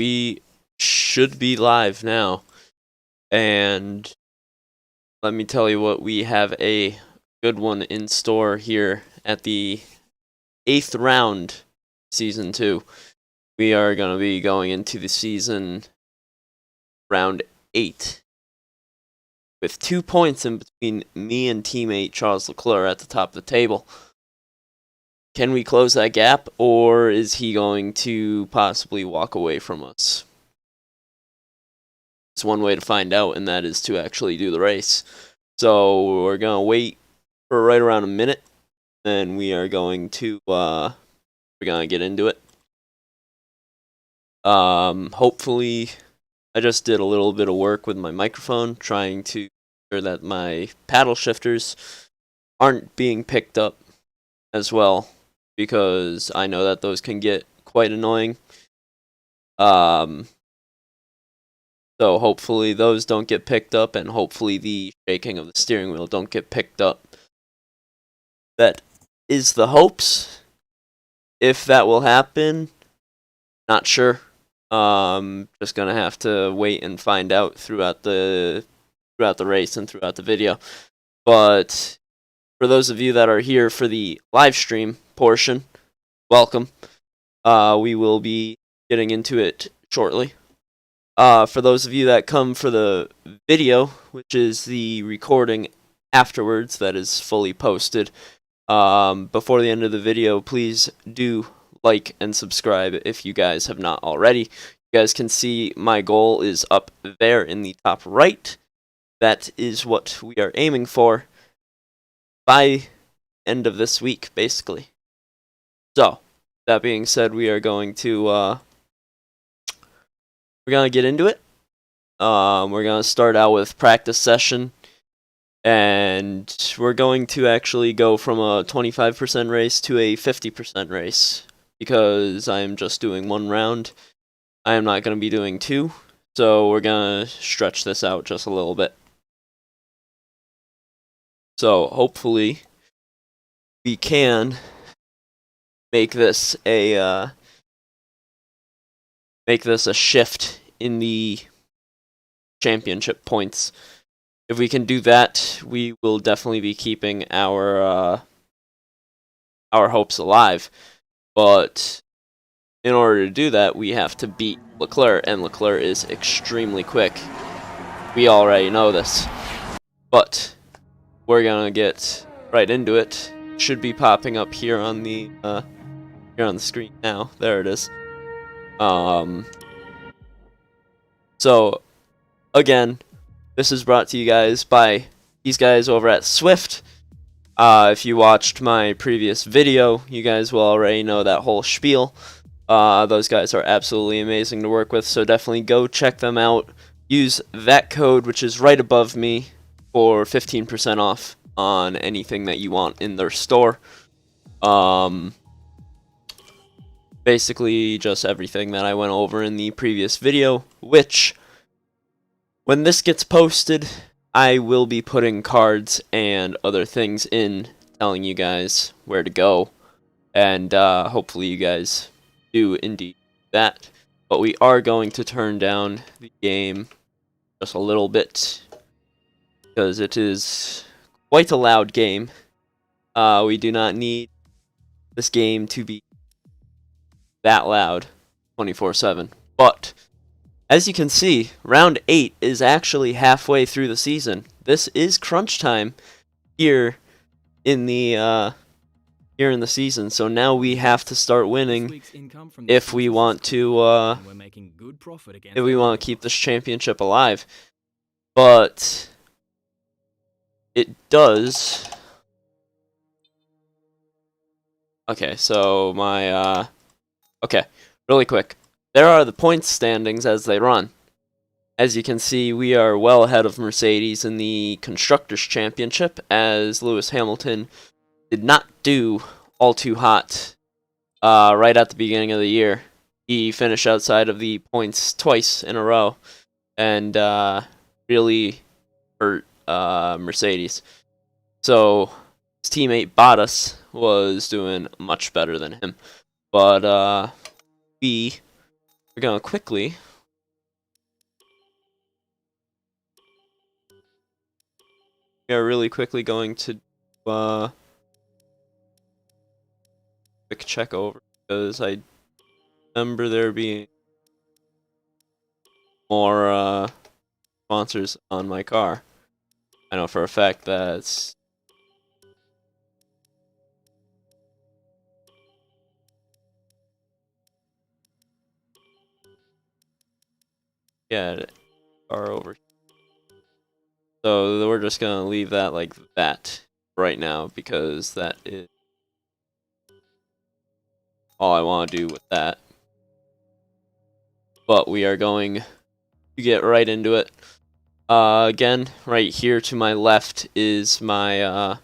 We should be live now, and let me tell you what, we have a good one in store here at the 8th round, Season 2. We are going to be going into the season round 8 with 2 points in between me and teammate Charles Leclerc at the top of the table. Can we close that gap, or is he going to possibly walk away from us? There's one way to find out, and that is to actually do the race. So we're going to wait for right around a minute, and we are going to get into it. Hopefully, I just did a little bit of work with my microphone, trying to ensure that my paddle shifters aren't being picked up as well, because I know that those can get quite annoying. So hopefully those don't get picked up, and hopefully the shaking of the steering wheel don't get picked up. That is the hopes. If that will happen, not sure. Just gonna have to wait and find out throughout the race and throughout the video. But for those of you that are here for the live stream portion, welcome. We will be getting into it shortly. For those of you that come for the video, which is the recording afterwards that is fully posted, before the end of the video, please do like and subscribe if you guys have not already. You guys can see my goal is up there in the top right. That is what we are aiming for by end of this week, basically. So, that being said, we are going to get into it. We're gonna start out with practice session, and we're going to actually go from a 25% race to a 50% race, because I'm just doing one round. I am not going to be doing two, so we're going to stretch this out just a little bit. So hopefully we can make this a shift in the championship points. If we can do that, we will definitely be keeping our hopes alive. But in order to do that, we have to beat Leclerc, and Leclerc is extremely quick. We already know this. But we're gonna get right into it. Should be popping up here on the screen now. There it is. So again, this is brought to you guys by these guys over at Swift. If you watched my previous video, you guys will already know that whole spiel. Those guys are absolutely amazing to work with, so definitely go check them out. Use that code, which is right above me, for 15% off on anything that you want in their store. Basically just everything that I went over in the previous video, which, when this gets posted, I will be putting cards and other things in, telling you guys where to go, and hopefully you guys do indeed that. But we are going to turn down the game just a little bit, because it is quite a loud game. We do not need this game to be that loud 24/7. But as you can see, round 8 is actually halfway through the season. This is crunch time here in the season. So now we have to start winning if we want to keep this championship alive. But it does. Okay, so my okay, really quick. There are the points standings as they run. As you can see, we are well ahead of Mercedes in the Constructors' Championship, as Lewis Hamilton did not do all too hot right at the beginning of the year. He finished outside of the points twice in a row, and really hurt Mercedes. So his teammate Bottas was doing much better than him. But we're we're gonna quickly we are really quickly going to quick check over, because I remember there being more sponsors on my car. I know for a fact that's yeah, car over. So we're just gonna leave that like that right now, because that is all I want to do with that. But we are going to get right into it. Again, right here to my left is my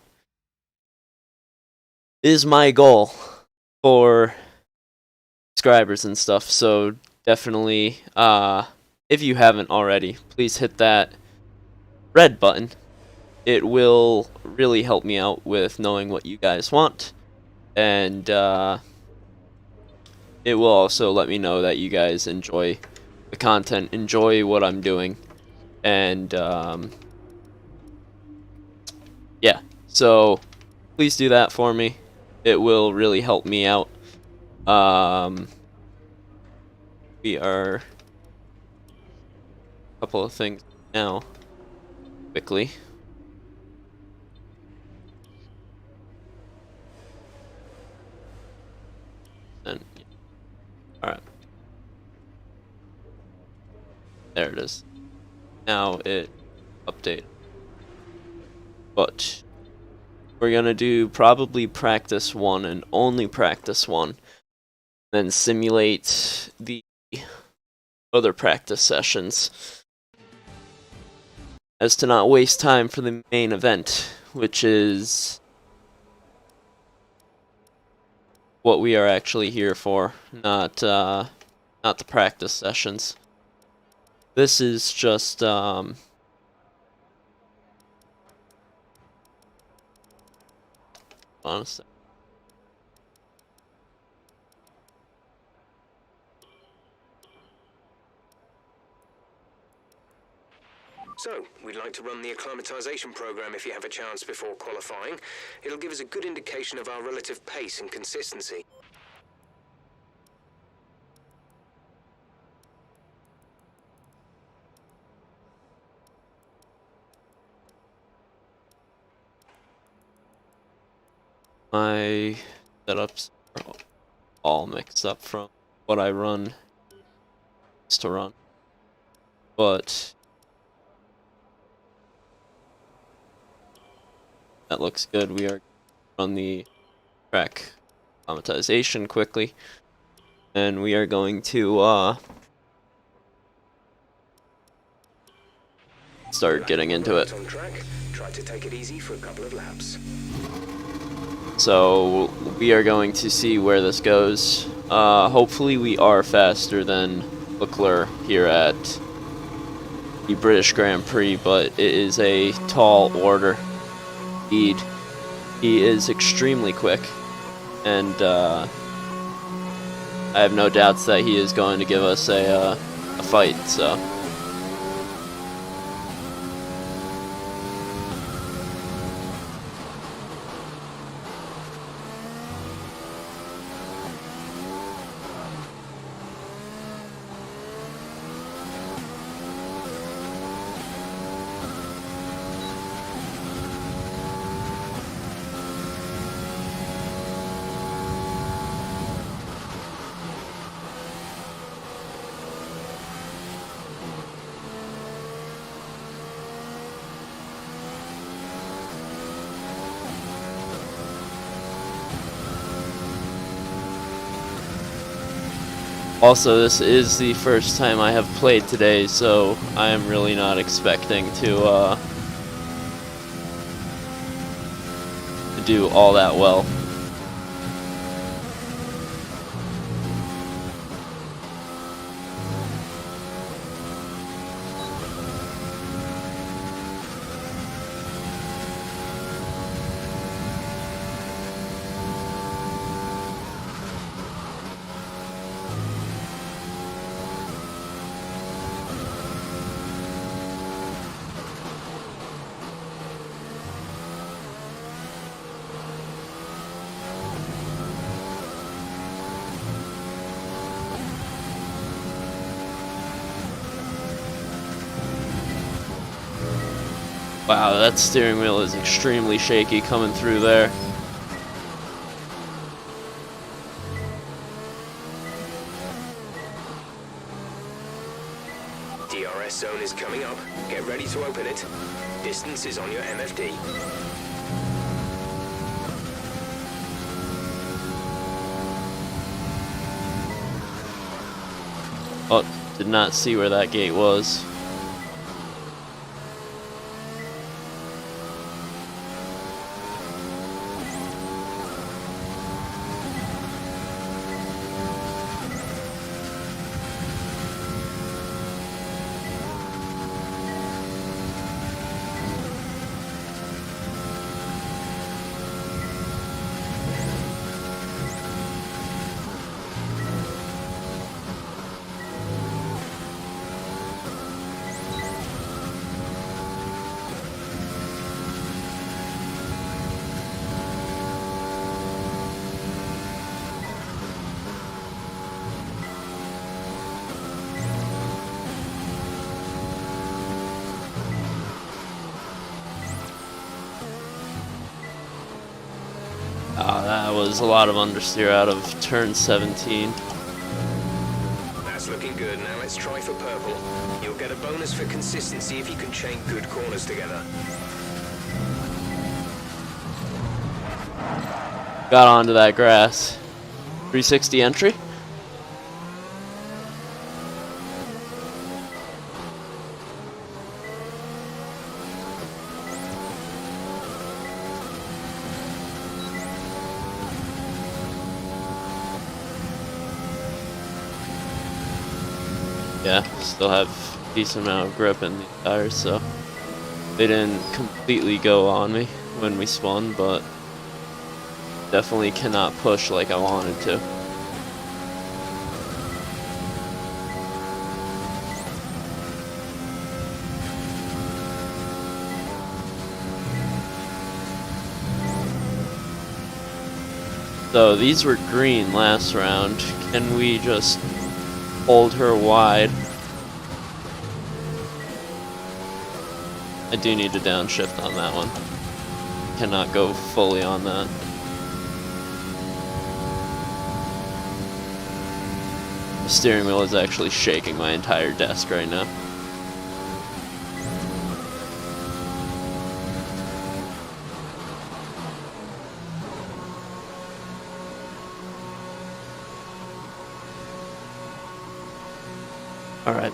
goal for subscribers and stuff. So definitely, if you haven't already, please hit that red button. It will really help me out with knowing what you guys want, and it will also let me know that you guys enjoy the content, enjoy what I'm doing, and yeah. So please do that for me. It will really help me out. We are a couple of things now, quickly. And all right, there it is. Now it updated, but we're gonna do probably practice 1 and only practice 1, then simulate the other practice sessions, as to not waste time for the main event, which is what we are actually here for, not the practice sessions. This is just honestly. So, we'd like to run the acclimatization program if you have a chance before qualifying. It'll give us a good indication of our relative pace and consistency. My setups are all mixed up from what I run to run, but that looks good. We are on the track acclimatization quickly, and we are going to start getting into it. On track. Try to take it easy for a couple of laps. So we are going to see where this goes. Hopefully we are faster than Leclerc here at the British Grand Prix, but it is a tall order. Indeed, he is extremely quick, and I have no doubts that he is going to give us a fight. So. Also, this is the first time I have played today, so I am really not expecting to do all that well. Wow, that steering wheel is extremely shaky coming through there. DRS zone is coming up. Get ready to open it. Distance is on your MFD. Oh, did not see where that gate was. That was a lot of understeer out of turn 17. That's looking good. Now let's try for purple. You'll get a bonus for consistency if you can chain good corners together. Got onto that grass. 360 entry. Yeah, still have a decent amount of grip in the tires, so they didn't completely go on me when we spun, but definitely cannot push like I wanted to. So these were green last round. Can we just hold her wide? I do need to downshift on that one. Cannot go fully on that. The steering wheel is actually shaking my entire desk right now. Alright.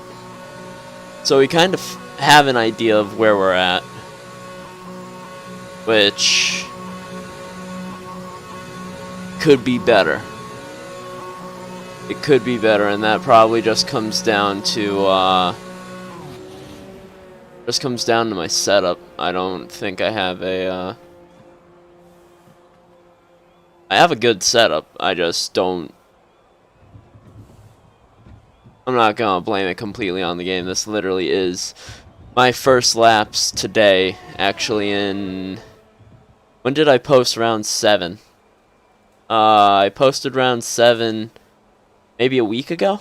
So we kind of have an idea of where we're at, which could be better. It could be better, and that probably just comes down to my setup. I don't think I have a I have a good setup. I just don't. I'm not gonna blame it completely on the game. This literally is my first laps today. Actually, when did I post round 7? I posted round 7 maybe a week ago.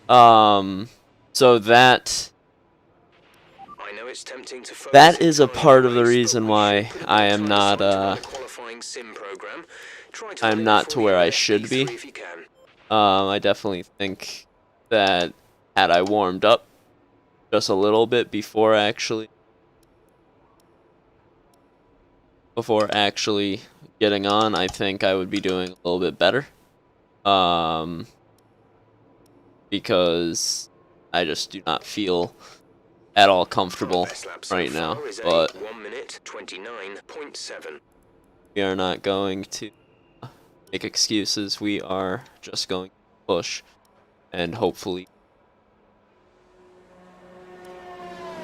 So that is a part of the reason why I am not I'm not to where I should be. I definitely think that had I warmed up just a little bit before actually getting on, I think I would be doing a little bit better. Because I just do not feel at all comfortable right now. But 1 minute 29.7. we are not going to make excuses. We are just going to push and hopefully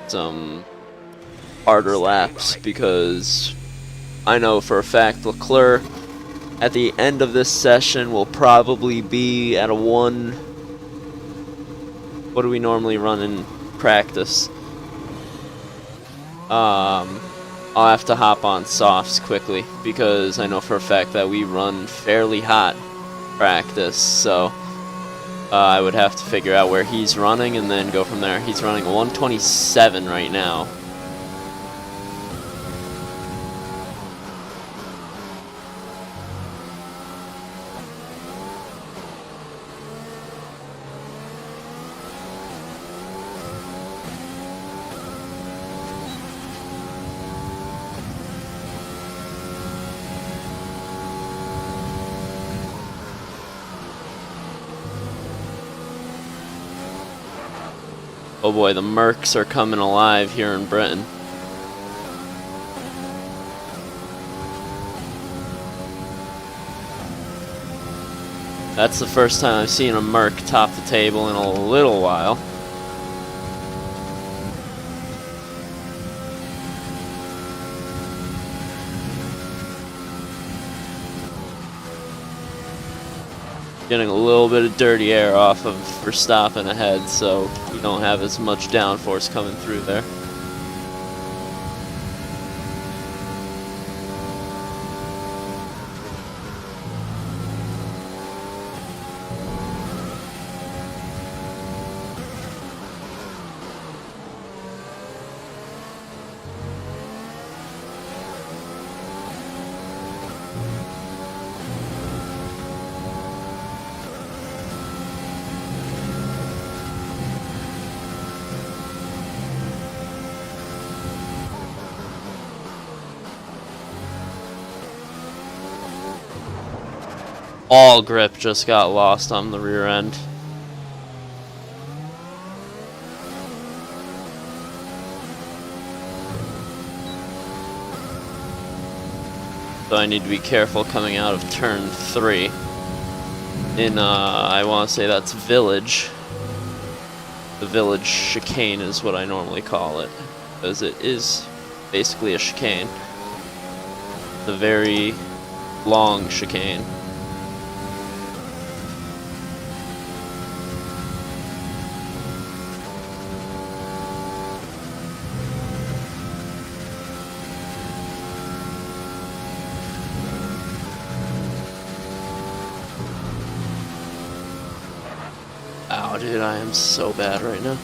some harder laps, because I know for a fact Leclerc at the end of this session will probably be at a 1. What do we normally run in practice? I'll have to hop on softs quickly, because I know for a fact that we run fairly hot practice, so I would have to figure out where he's running and then go from there. He's running 127 right now. Oh boy, the Mercs are coming alive here in Britain. That's the first time I've seen a Merc top the table in a little while. Getting a little bit of dirty air off of Verstappen ahead, so you don't have as much downforce coming through there. All grip just got lost on the rear end. So I need to be careful coming out of turn 3. In, I want to say that's Village. The Village chicane is what I normally call it, because it is basically a chicane. The very long chicane. Ow, dude, I am so bad right now.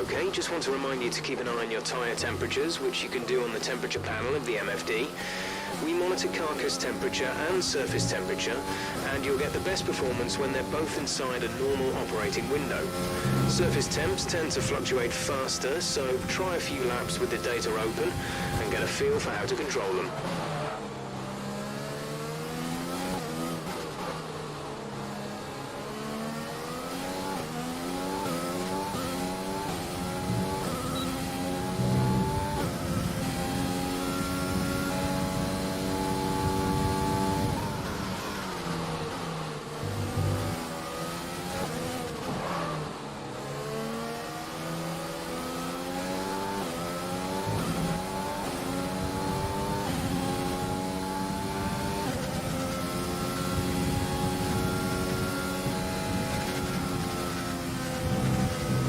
Okay, just want to remind you to keep an eye on your tyre temperatures, which you can do on the temperature panel of the MFD. We monitor carcass temperature and surface temperature, and you'll get the best performance when they're both inside a normal operating window. Surface temps tend to fluctuate faster, so try a few laps with the data open and get a feel for how to control them.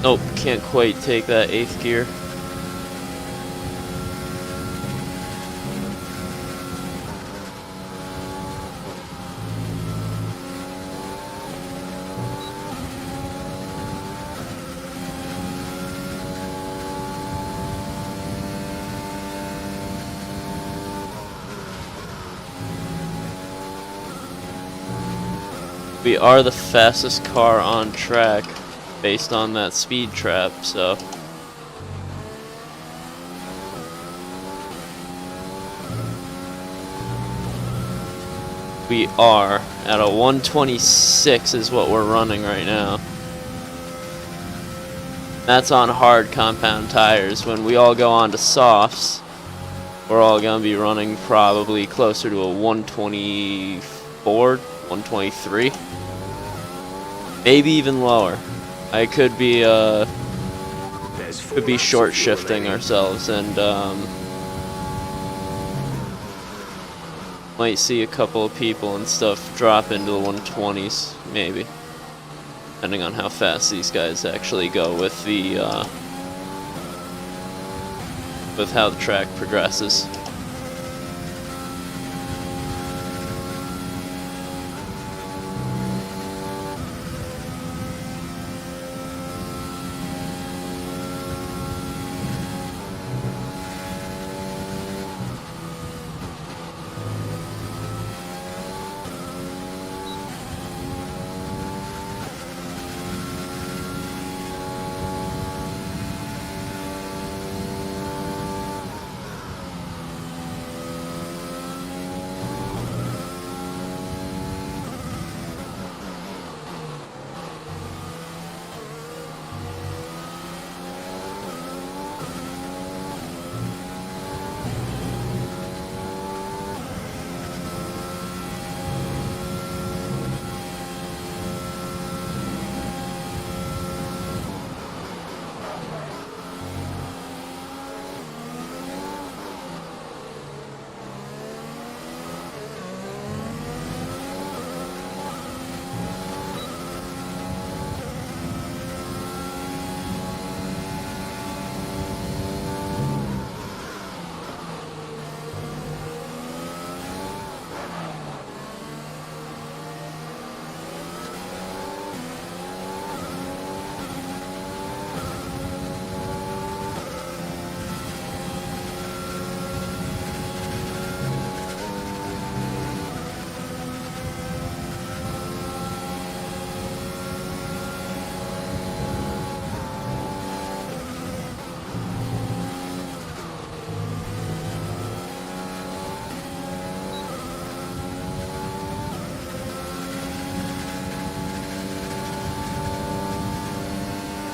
Nope, can't quite take that 8th gear. We are the fastest car on track based on that speed trap, so we are at a 126 is what we're running right now. That's on hard compound tires. When we all go on to softs, we're all gonna be running probably closer to a 124, 123, maybe even lower. I could be short shifting ourselves, and might see a couple of people and stuff drop into the 120s, maybe, depending on how fast these guys actually go with the with how the track progresses.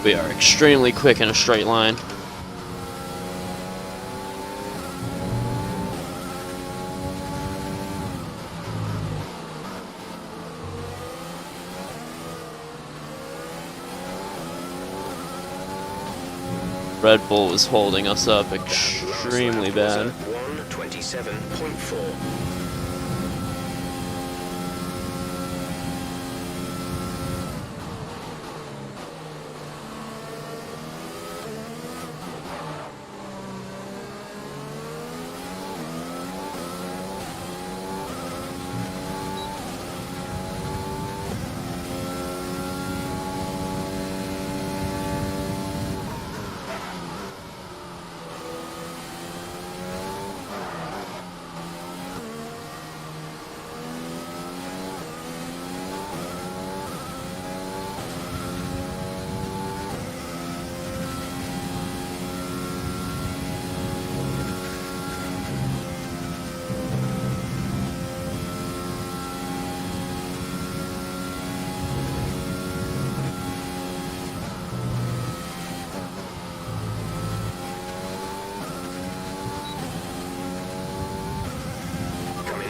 We are extremely quick in a straight line. Red Bull was holding us up extremely bad. 1:27.4.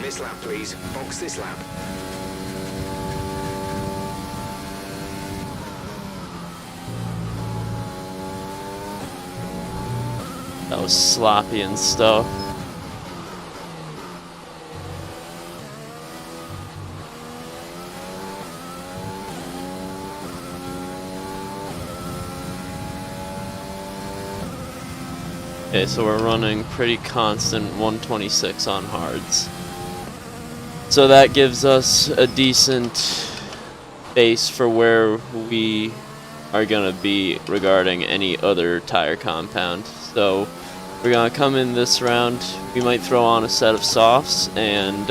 This lap, please. Box this lap. That was sloppy and stuff. Okay, so we're running pretty constant 126 on hards. So that gives us a decent base for where we are going to be regarding any other tire compound. So we're going to come in this round. We might throw on a set of softs and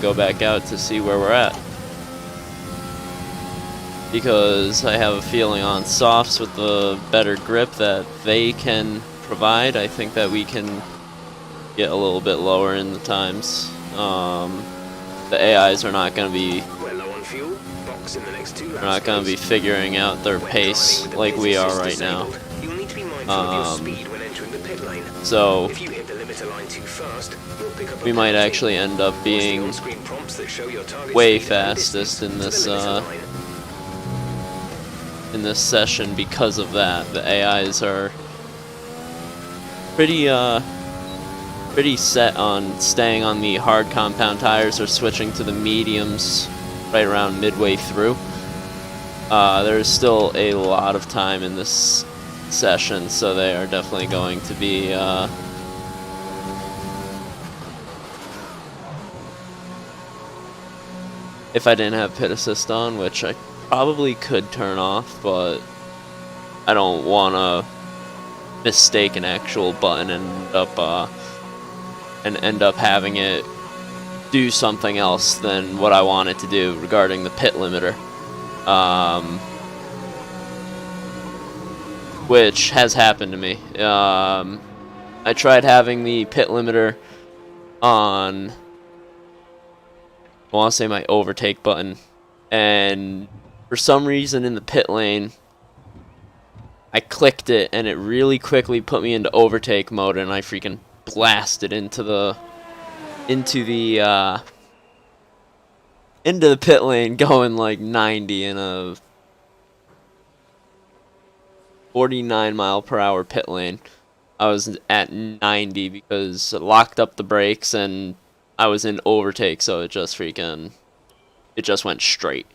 go back out to see where we're at. Because I have a feeling on softs with the better grip that they can provide, I think that we can get a little bit lower in the times. The AIs are not going to be figuring out their pace like we are right now. So we might actually end up being way fastest in this session because of that. The AIs are pretty set on staying on the hard compound tires or switching to the mediums right around midway through. There's still a lot of time in this session, so they are definitely going to be if I didn't have pit assist on, which I probably could turn off, but I don't want to mistake an actual button and end up having it do something else than what I want it to do regarding the pit limiter. Which has happened to me. I tried having the pit limiter on, I want to say my overtake button, and for some reason in the pit lane I clicked it and it really quickly put me into overtake mode, and I freaking blasted into the pit lane going like 90 in a 49 mile per hour pit lane. I was at 90 because it locked up the brakes and I was in overtake, so it just went straight.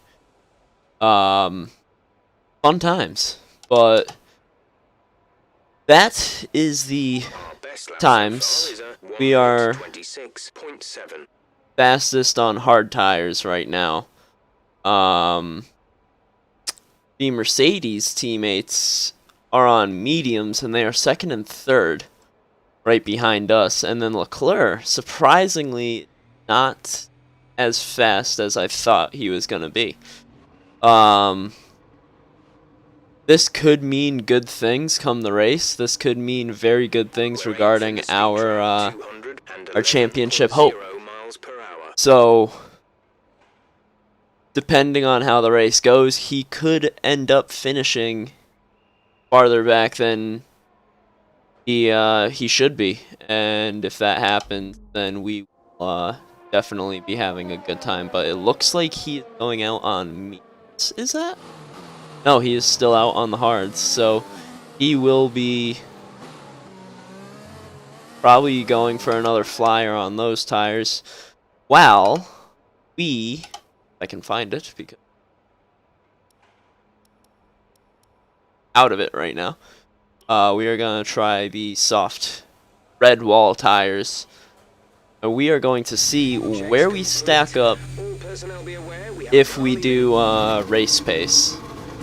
Fun times. But that is the times. We are fastest on hard tires right now. The Mercedes teammates are on mediums, and they are second and third right behind us. And then Leclerc, surprisingly, not as fast as I thought he was going to be. This could mean good things come the race. This could mean very good things regarding our championship hope. So, depending on how the race goes, he could end up finishing farther back than he should be, and if that happens, then we will definitely be having a good time. But it looks like he's going out on mediums. Is that? No, he is still out on the hards, so he will be probably going for another flyer on those tires. While we, if I can find it, because out of it right now. We are going to try the soft red wall tires. And we are going to see where we stack up if we do race pace.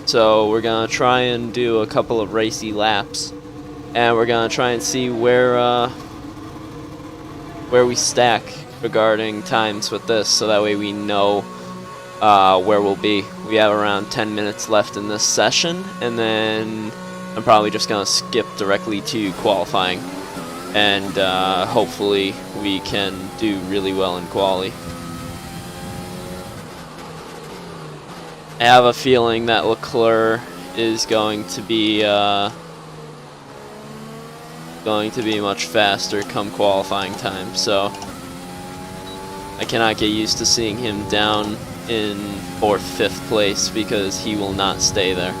So we're going to try and do a couple of racy laps. And we're going to try and see where we stack regarding times with this. So that way we know where we'll be. We have around 10 minutes left in this session. And then I'm probably just going to skip directly to qualifying, and hopefully we can do really well in quali. I have a feeling that Leclerc is going to be much faster come qualifying time, so I cannot get used to seeing him down in 4th, 5th place, because he will not stay there.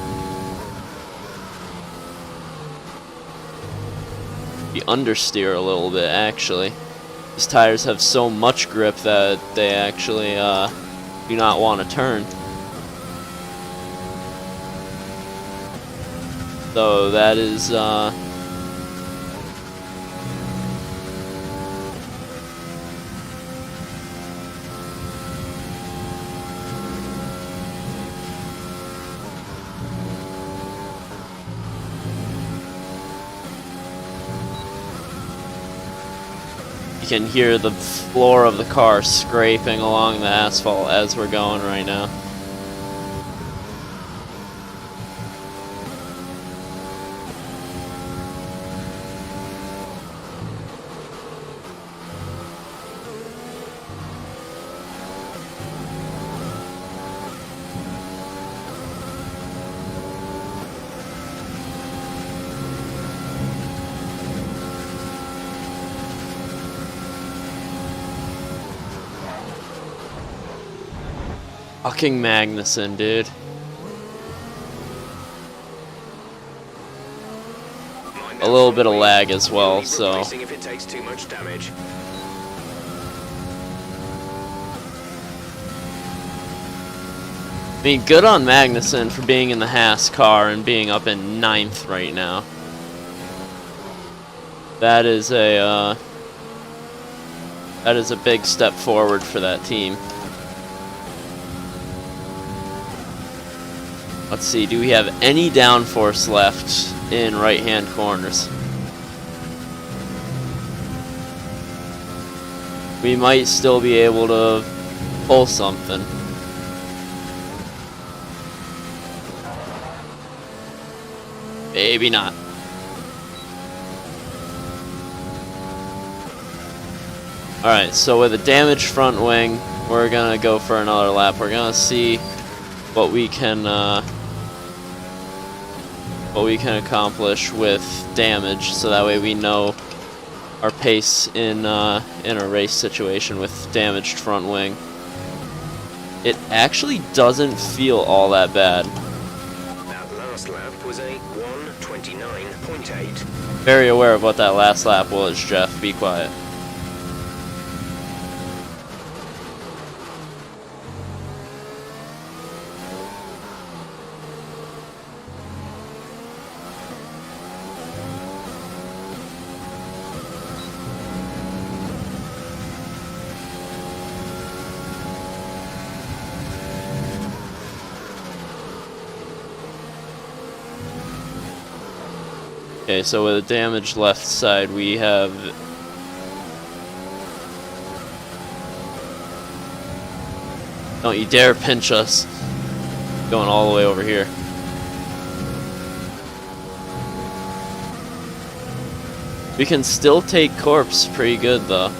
We understeer a little bit, actually. These tires have so much grip that they actually do not want to turn. So that is you can hear the floor of the car scraping along the asphalt as we're going right now. Fucking Magnussen, dude. A little bit of lag as well, so. If it takes too much damage. I mean, good on Magnussen for being in the Haas car and being up in 9th right now. That is a big step forward for that team. Let's see, do we have any downforce left in right-hand corners? We might still be able to pull something. Maybe not. Alright, so with a damaged front wing, we're gonna go for another lap. We're gonna see what we can accomplish with damage, so that way we know our pace in a race situation with damaged front wing. It actually doesn't feel all that bad. That last lap was a 1:29.8. Very aware of what that last lap was, Jeff. Be quiet. Okay, so with a damaged left side, we have don't you dare pinch us. Going all the way over here. We can still take corpse pretty good though.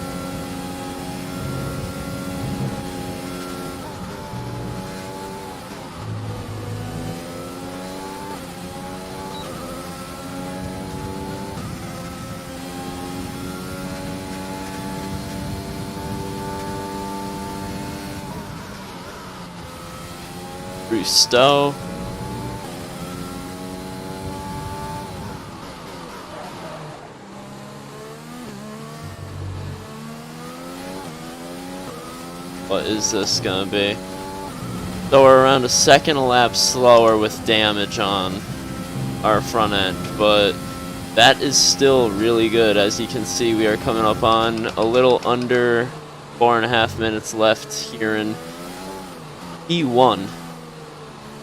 through Stowe. What is this gonna be? So we're around a second a lap slower with damage on our front end, but that is still really good. As you can see, we are coming up on a little under 4.5 minutes left here in P1.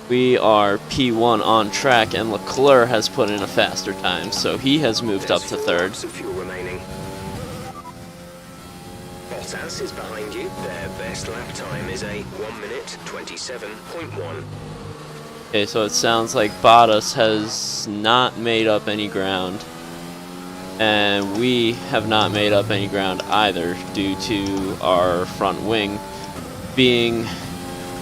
We are P1 on track, and Leclerc has put in a faster time, so he has moved up to third. Bottas is behind you. Their best lap time is a 1 minute 27.1. Okay, so it sounds like Bottas has not made up any ground, and we have not made up any ground either due to our front wing being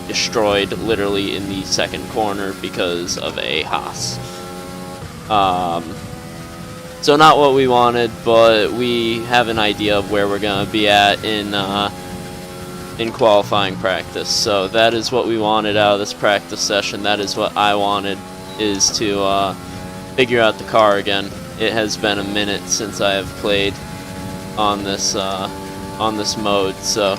destroyed literally in the second corner because of a Haas. So not what we wanted, but we have an idea of where we're going to be at in qualifying practice. So that is what we wanted out of this practice session. That is what I wanted, is to figure out the car again. It has been a minute since I have played on this mode, so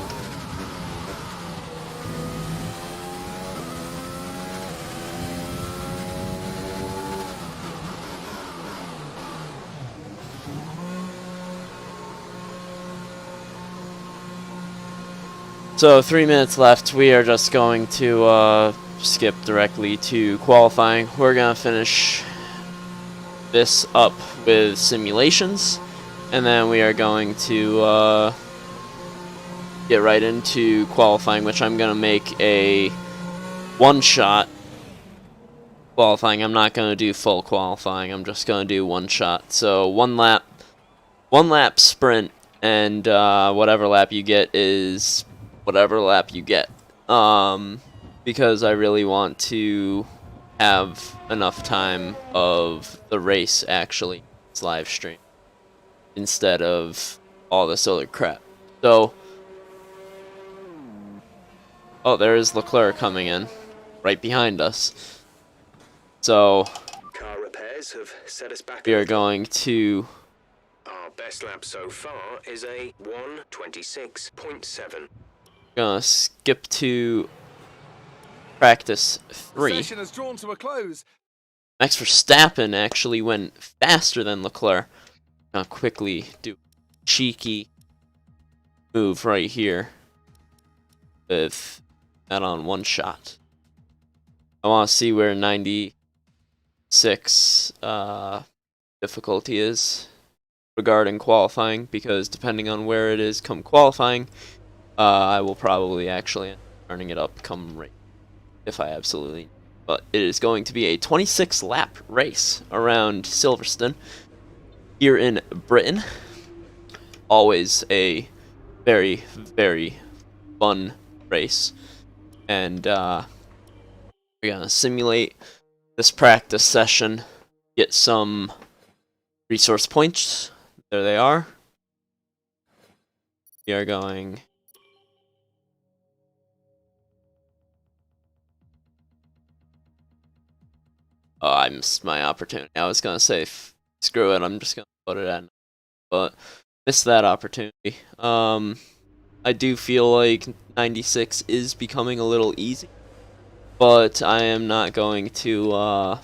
So 3 minutes left. We are just going to skip directly to qualifying. We're going to finish this up with simulations, and then we are going to get right into qualifying, which I'm going to make a one-shot qualifying. I'm not going to do full qualifying. I'm just going to do one shot. So one lap sprint, and whatever lap you get is whatever lap you get, because I really want to have enough time of the race actually live stream instead of all this other crap. So, oh, there is Leclerc coming in right behind us. So Car repairs have set us back. We are going to. Our best lap so far is a 1:26.7. Gonna skip to practice 3. The session has drawn to a close. Max Verstappen actually went faster than Leclerc. Gonna quickly do a cheeky move right here with that on one shot. I want to see where 96 difficulty is regarding qualifying, because depending on where it is come qualifying, I will probably actually end up turning it up come race if I absolutely. But it is going to be a 26 lap race around Silverstone here in Britain. Always a very, very fun race. And we're going to simulate this practice session, get some resource points. There they are. We are going. Oh, I missed my opportunity. I was going to say, screw it, I'm just going to put it at, but missed that opportunity. I do feel like 96 is becoming a little easy, but I am not going to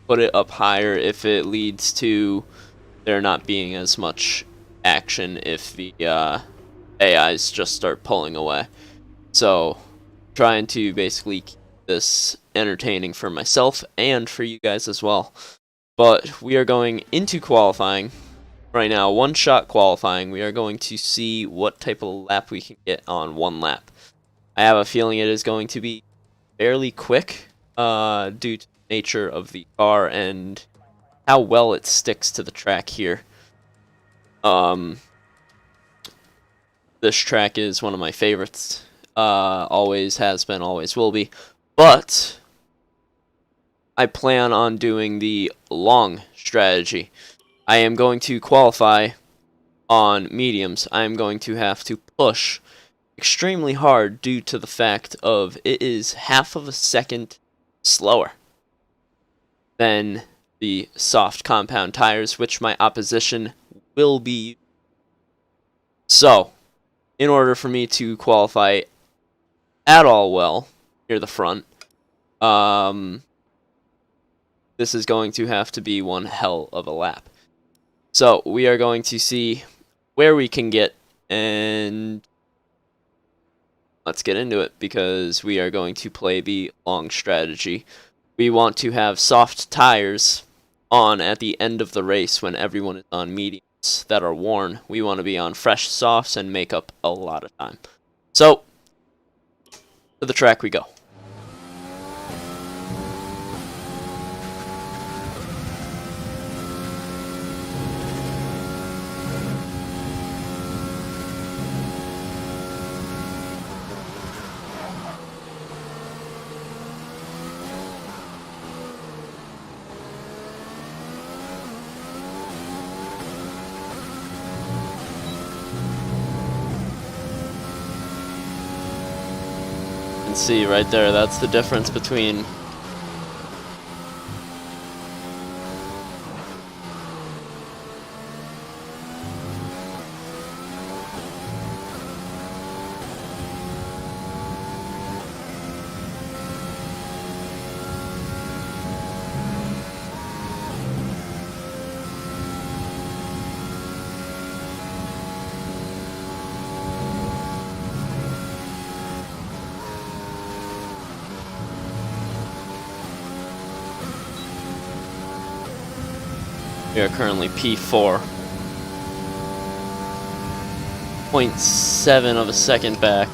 put it up higher if it leads to there not being as much action if the AIs just start pulling away. So, trying to basically keep this entertaining for myself and for you guys as well. But we are going into qualifying right now, one shot qualifying. We are going to see what type of lap we can get on one lap. I have a feeling it is going to be fairly quick due to the nature of the car and how well it sticks to the track here. This track is one of my favorites. Always has been, always will be. But I plan on doing the long strategy. I am going to qualify on mediums. I am going to have to push extremely hard due to the fact of it is half of a second slower than the soft compound tires, which my opposition will be. So, in order for me to qualify at all well near the front, this is going to have to be one hell of a lap. So, we are going to see where we can get, and let's get into it, because we are going to play the long strategy. We want to have soft tires on at the end of the race when everyone is on mediums that are worn. We want to be on fresh softs and make up a lot of time. So, to the track we go. You can see right there, that's the difference between we are currently P4. 0.7 of a second back.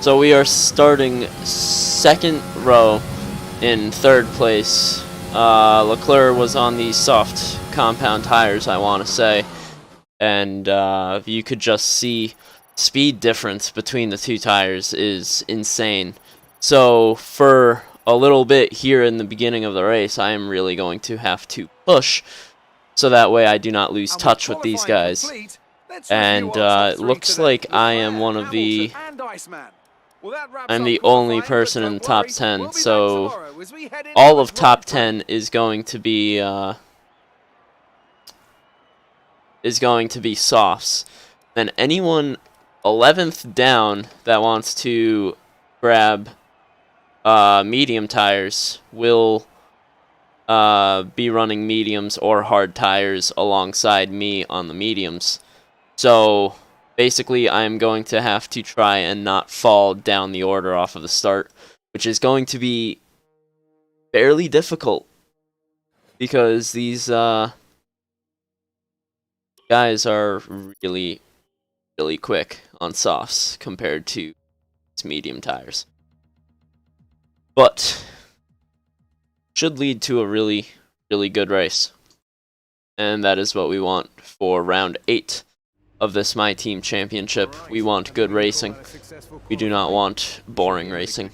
So we are starting second row in third place. Leclerc was on the soft compound tires, I want to say, and you could just see speed difference between the two tires is insane. So for a little bit here in the beginning of the race, I am really going to have to push so that way I do not lose touch with these guys. And it looks like I am one of the... I'm the only person in the top 10, so all of top 10 is going to be softs. Then anyone 11th down that wants to grab medium tires will be running mediums or hard tires alongside me on the mediums. So basically, I'm going to have to try and not fall down the order off of the start, which is going to be fairly difficult because these guys are really, really quick on softs compared to medium tires. But should lead to a really, really good race. And that is what we want for round 8 of this My Team Championship. We want good racing. We do not want boring racing.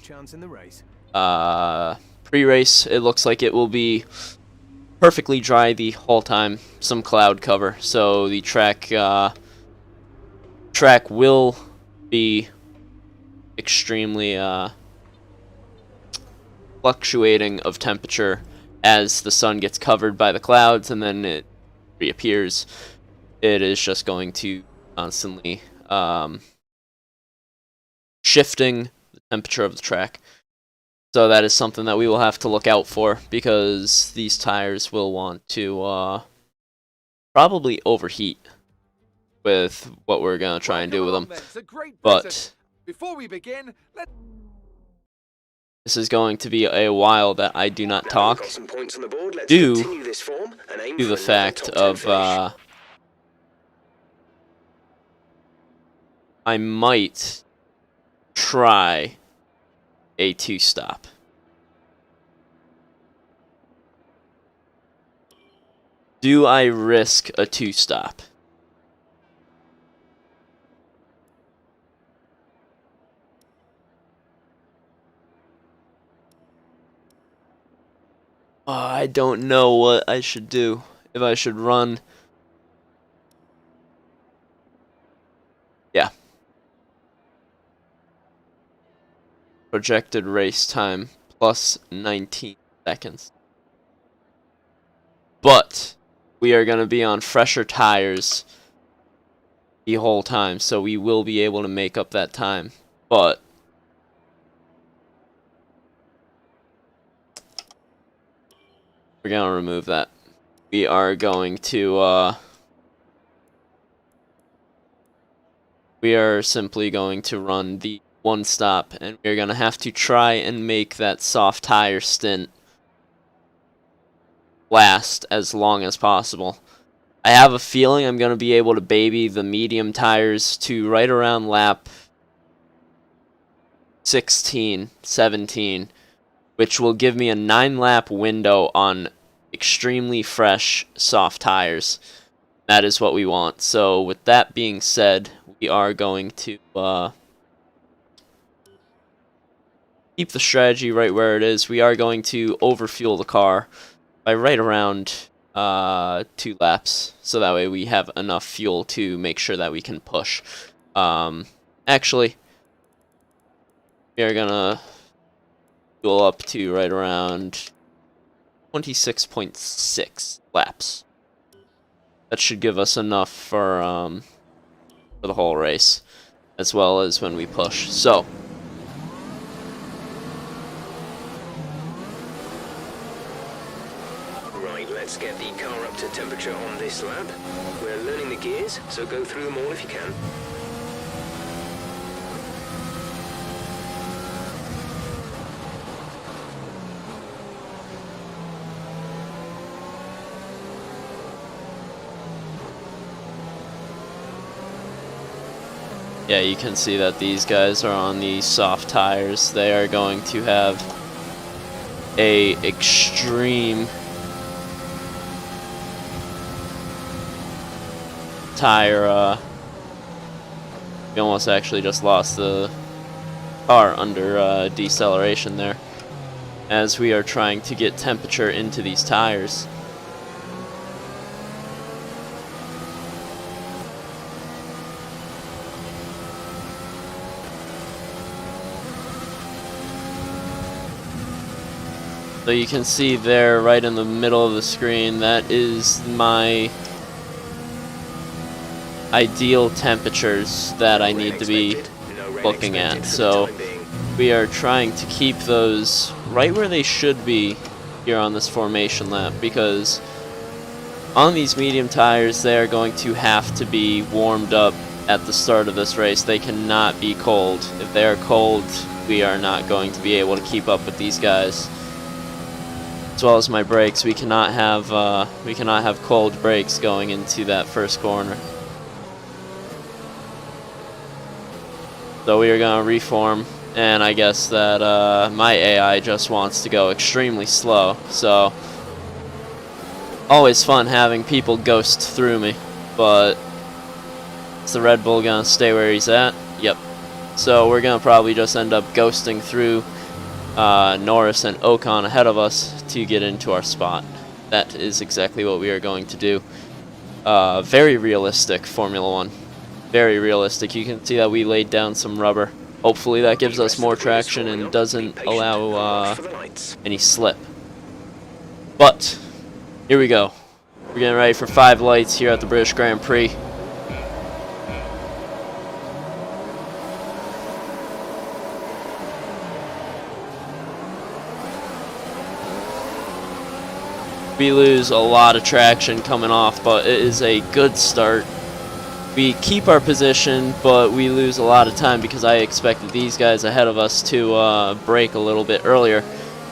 Pre-race, it looks like it will be perfectly dry the whole time. Some cloud cover, so the track will be extremely fluctuating of temperature as the sun gets covered by the clouds and then it reappears. It is just going to constantly shifting the temperature of the track. So that is something that we will have to look out for because these tires will want to probably overheat with what we're going to try and do with them. But before we begin, this is going to be a while that I do not talk due to the fact of I might try a 2-stop. Do I risk a 2-stop? I don't know what I should do. If I should run. Yeah. Projected race time plus 19 seconds. But we are going to be on fresher tires the whole time, so we will be able to make up that time. But we're going to remove that. We are going to we are simply going to run the one stop, and we're going to have to try and make that soft tire stint last as long as possible. I have a feeling I'm going to be able to baby the medium tires to right around lap 16, 17, which will give me a 9-lap window on extremely fresh soft tires. That is what we want. So with that being said, we are going to keep the strategy right where it is. We are going to overfuel the car by right around 2 laps, so that way we have enough fuel to make sure that we can push. Actually, we are gonna fuel up to right around 26.6 laps. That should give us enough for the whole race, as well as when we push. So, Right, let's get the car up to temperature on this lap. We're learning the gears, so go through them all if you can. yeah, you can see that these guys are on the soft tires. They are going to have a extreme tire. We almost actually just lost the car under deceleration there, as we are trying to get temperature into these tires. So you can see there, right in the middle of the screen, that is my ideal temperatures that I need to be looking at. So we are trying to keep those right where they should be here on this formation lap, because on these medium tires they are going to have to be warmed up at the start of this race. They cannot be cold. If they are cold, we are not going to be able to keep up with these guys. As well as my brakes, we cannot have cold brakes going into that first corner. So we are going to reform, and I guess that my AI just wants to go extremely slow. So always fun having people ghost through me, but is the Red Bull going to stay where he's at? Yep. So we're going to probably just end up ghosting through Norris and Ocon ahead of us to get into our spot. That is exactly what we are going to do. Very realistic Formula 1. Very realistic. You can see that we laid down some rubber. Hopefully that gives us more traction and doesn't allow any slip. But here we go. We're getting ready for 5 lights here at the British Grand Prix. We lose a lot of traction coming off, but it is a good start. We keep our position, but we lose a lot of time because I expected these guys ahead of us to brake a little bit earlier.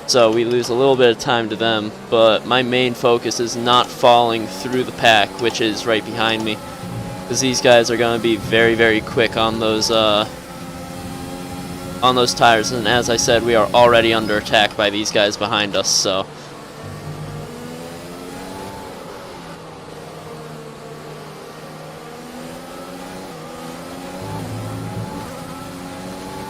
So we lose a little bit of time to them, but my main focus is not falling through the pack, which is right behind me, because these guys are going to be very, very quick on those tires. And as I said, we are already under attack by these guys behind us, so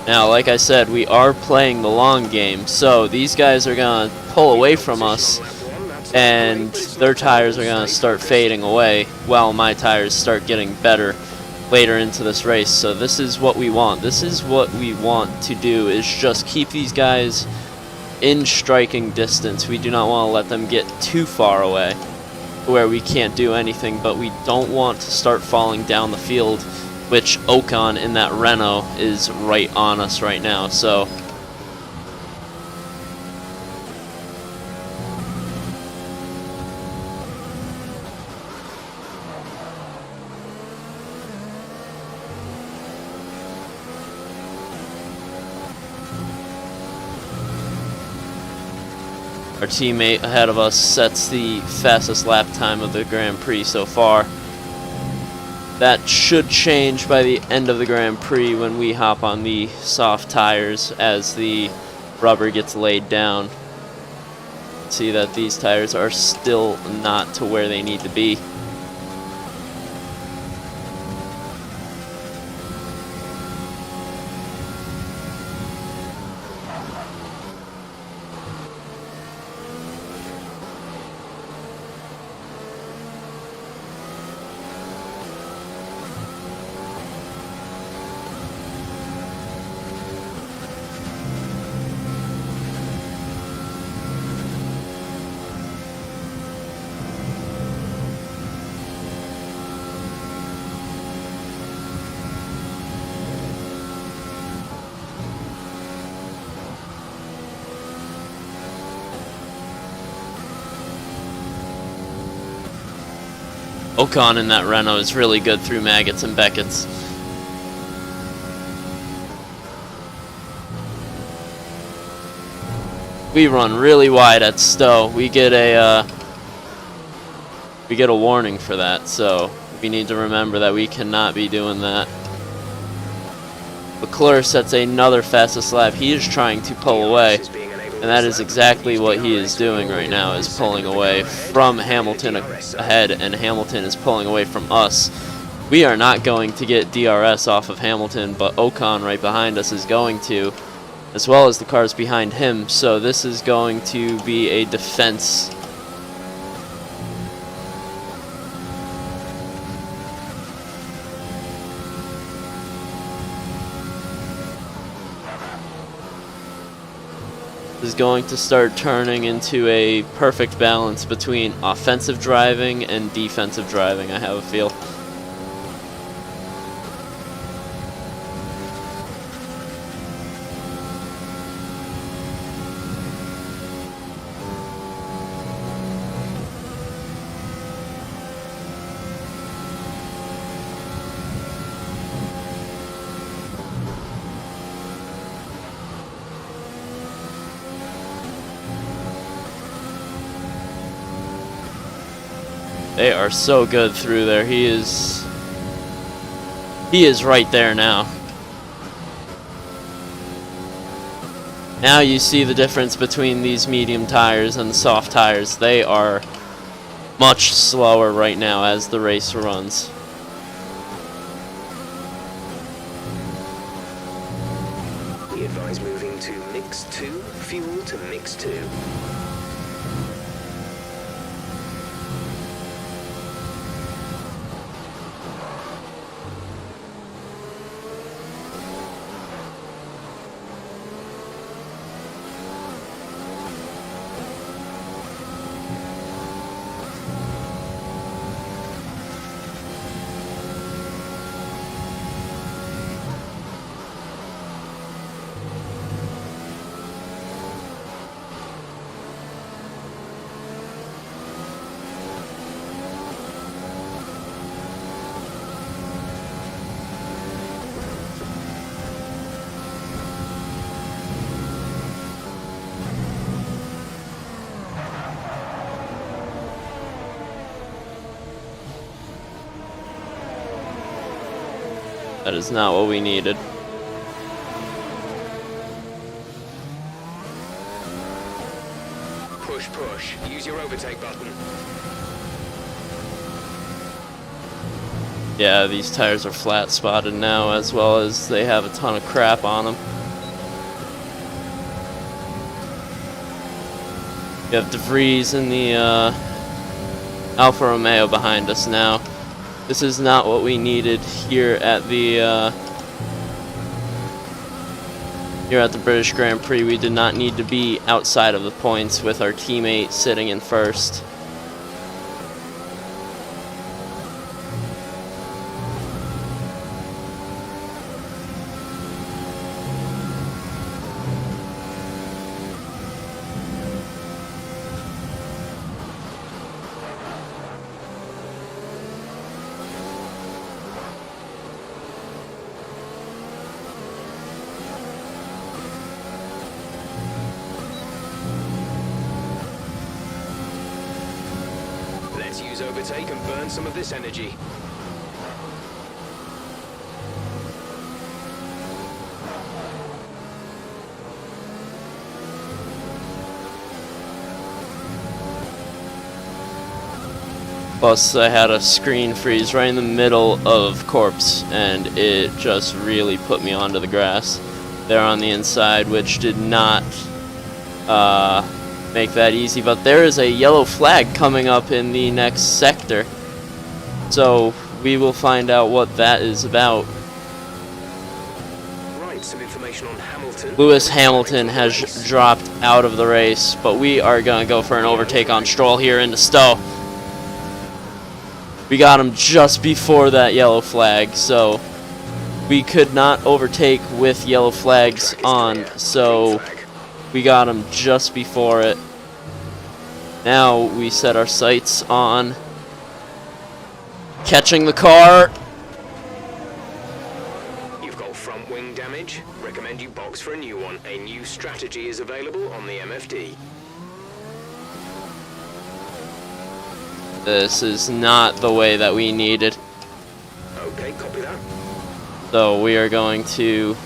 now, like I said, we are playing the long game, so these guys are going to pull away from us and their tires are going to start fading away while my tires start getting better later into this race. So this is what we want. This is what we want to do, is just keep these guys in striking distance. We do not want to let them get too far away where we can't do anything, but we don't want to start falling down the field, which Ocon in that Renault is right on us right now. So our teammate ahead of us sets the fastest lap time of the Grand Prix so far. That should change by the end of the Grand Prix when we hop on the soft tires as the rubber gets laid down. See that these tires are still not to where they need to be. Ocon in that Renault is really good through Maggots and Beckett's. We run really wide at Stowe. We get a warning for that, so we need to remember that we cannot be doing that. Leclerc sets another fastest lap. He is trying to pull away, and that is exactly what he is doing right now, is pulling away from Hamilton ahead, and Hamilton is pulling away from us. We are not going to get DRS off of Hamilton, but Ocon right behind us is going to, as well as the cars behind him, so this is going to be a defense. Is going to start turning into a perfect balance between offensive driving and defensive driving, I have a feel. They are so good through there. He is right there now. Now you see the difference between these medium tires and the soft tires. They are much slower right now as the race runs. We advise moving to mix 2, fuel to mix 2. That is not what we needed. Push, push. Use your overtake button. Yeah, these tires are flat spotted now, as well as they have a ton of crap on them. We have DeVries in the Alfa Romeo behind us now. This is not what we needed here at the British Grand Prix. We did not need to be outside of the points with our teammate sitting in first. Let's use overtake and burn some of this energy. Plus, I had a screen freeze right in the middle of Corpse, and it just really put me onto the grass there on the inside, which did not make that easy. But there is a yellow flag coming up in the next sector, so we will find out what that is about. Right, some information on Hamilton. Lewis Hamilton has dropped out of the race, but we are going to go for an overtake on Stroll here into Stowe. We got him just before that yellow flag, so we could not overtake with yellow flags on, so we got him just before it. Now we set our sights on catching the car. You've got front wing damage. Recommend you box for a new one. A new strategy is available on the MFD. This is not the way that we needed. Okay, copy that. So we are going to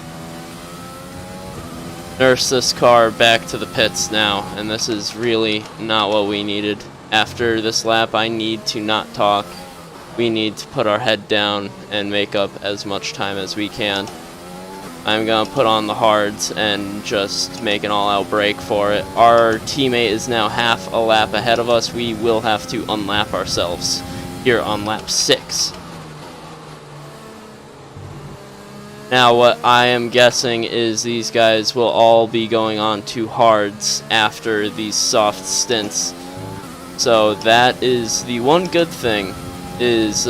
nurse this car back to the pits now, and this is really not what we needed. After this lap, I need to not talk. We need to put our head down and make up as much time as we can. I'm going to put on the hards and just make an all-out break for it. Our teammate is now half a lap ahead of us. We will have to unlap ourselves here on lap 6. Now what I am guessing is these guys will all be going on to hards after these soft stints. So that is the one good thing, is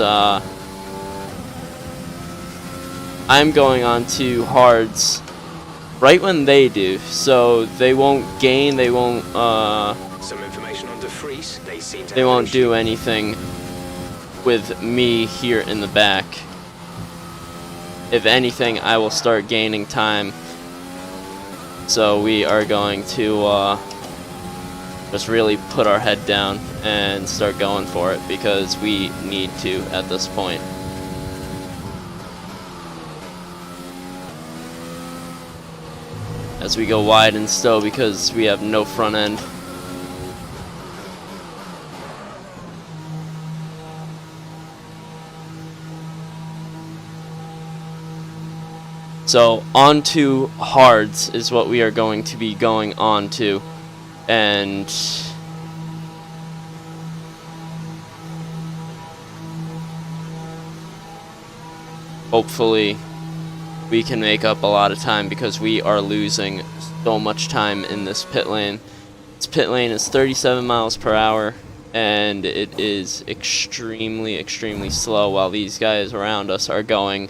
I'm going on to hards right when they do, so they won't gain, they won't Some information on DeVries. They seem to they won't do anything with me here in the back. If anything, I will start gaining time. So we are going to just really put our head down and start going for it, because we need to at this point. As we go wide and Stowe because we have no front end. So onto hards is what we are going to be going on to, and hopefully we can make up a lot of time, because we are losing so much time in this pit lane. This pit lane is 37 miles per hour, and it is extremely, extremely slow, while these guys around us are going.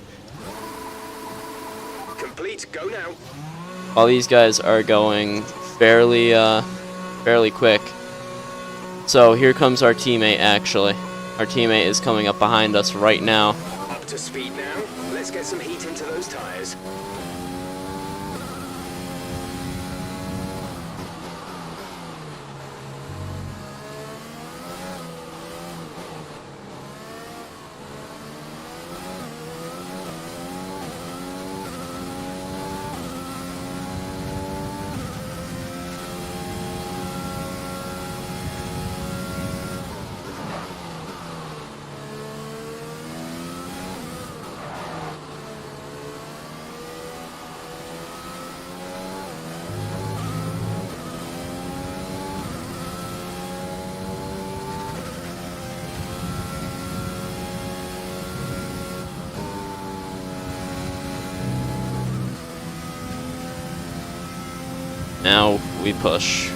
Complete, go now. While these guys are going fairly quick. So here comes our teammate, actually. Our teammate is coming up behind us right now. Up to speed now. Let's get some heat into those tires. Now we push.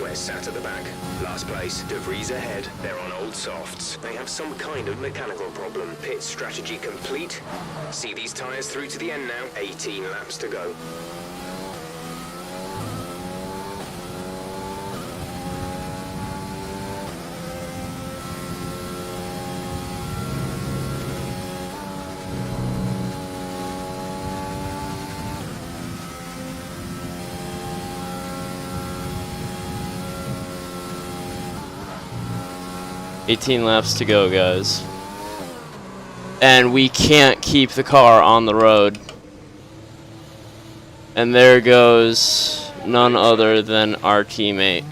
We're sat at the back. Last place. De Vries ahead. They're on old softs. They have some kind of mechanical problem. Pit strategy complete. See these tyres through to the end now. 18 laps to go. $18 laps to go, guys. And we can't keep the car on the road. And there goes none other than our teammate.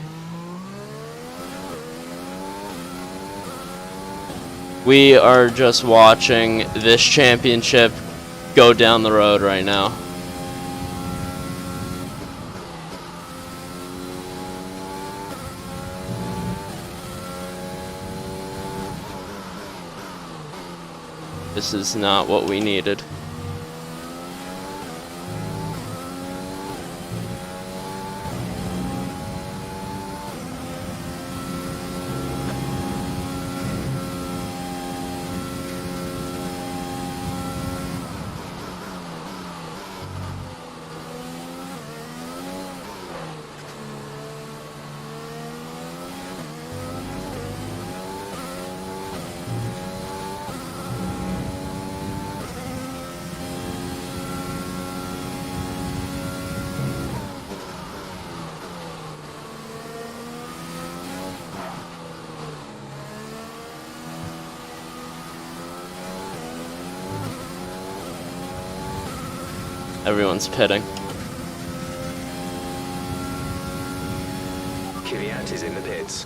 We are just watching this championship go down the road right now. This is not what we needed. Everyone's pitting. Kvyat is in the pits.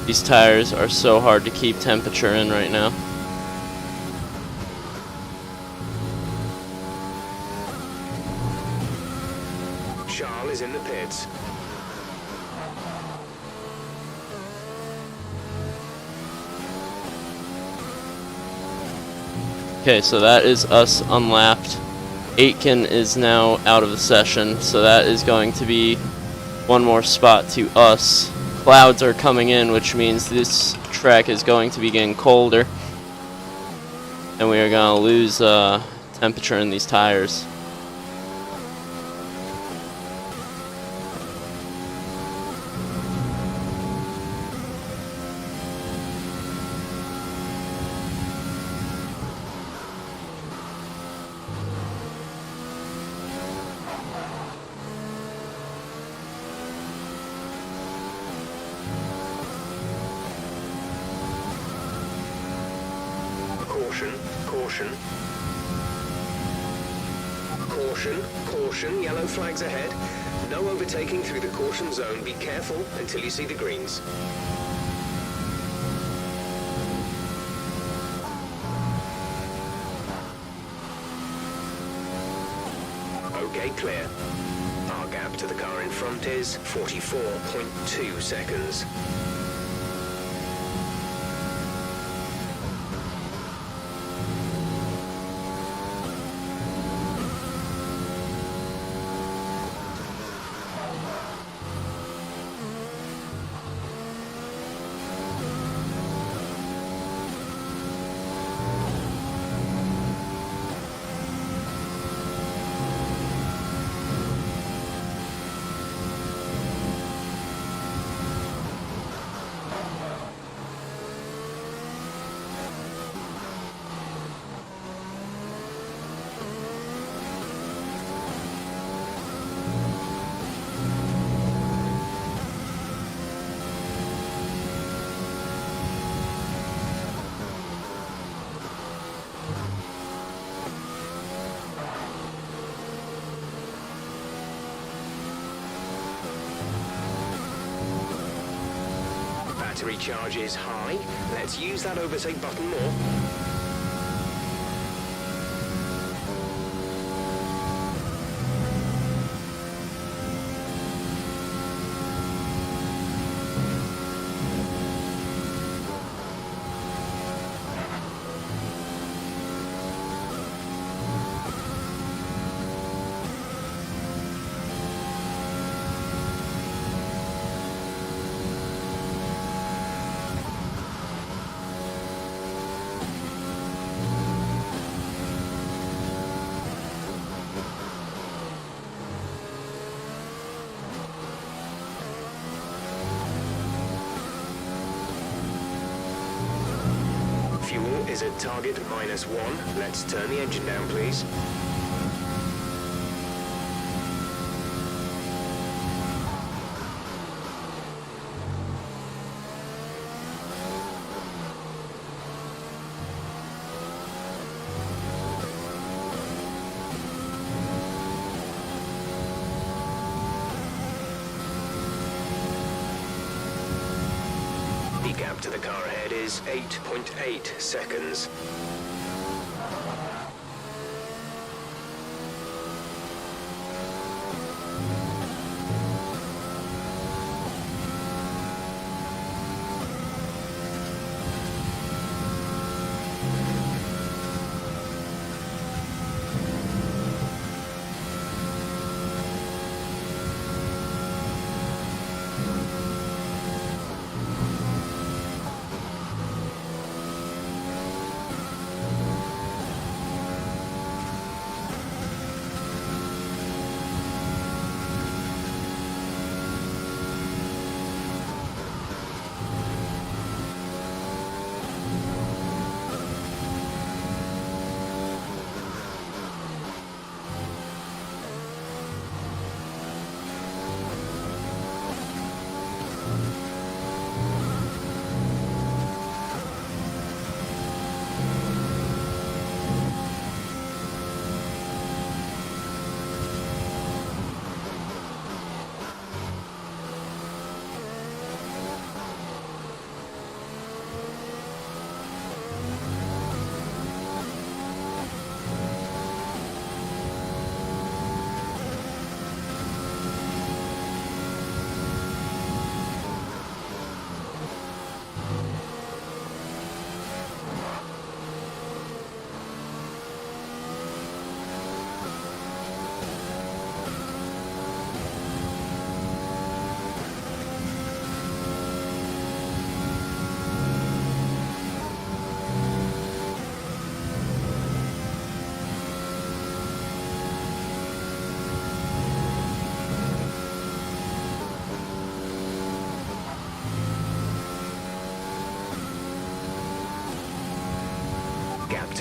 These tires are so hard to keep temperature in right now. Charles is in the pits. Okay, so that is us unlapped. Aitken is now out of the session, so that is going to be one more spot to us. Clouds are coming in, which means this track is going to be getting colder, and we are going to lose temperature in these tires. Caution, caution. Caution, caution, yellow flags ahead. No overtaking through the caution zone. Be careful until you see the greens. Okay, clear. Our gap to the car in front is 44.2 seconds. Battery charge is high. Let's use that overtake button more. Fuel is at target -1. Let's turn the engine down, please. The gap to the car ahead is 8.8 seconds.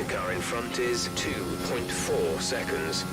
to car in front is 2.4 seconds.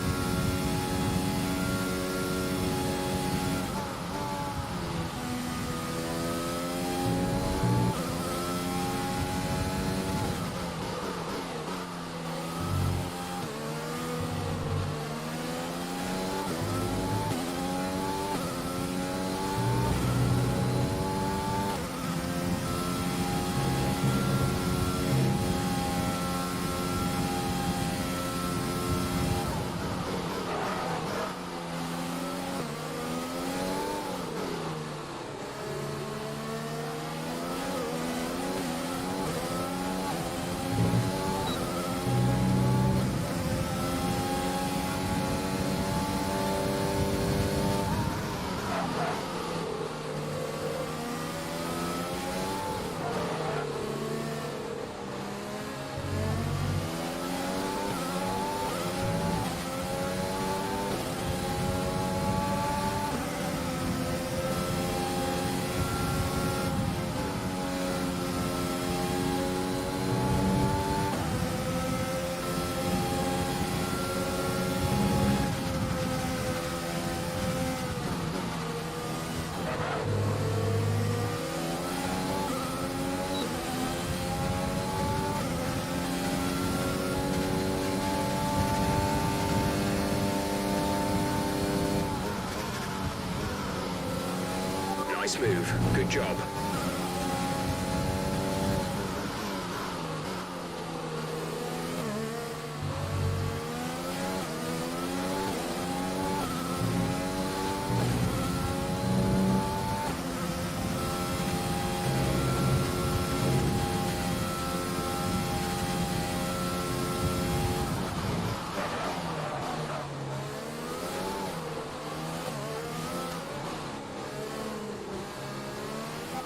Nice move. Good job.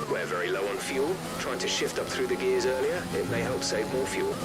We're very low on fuel. Trying to shift up through the gears earlier, it may help save more fuel.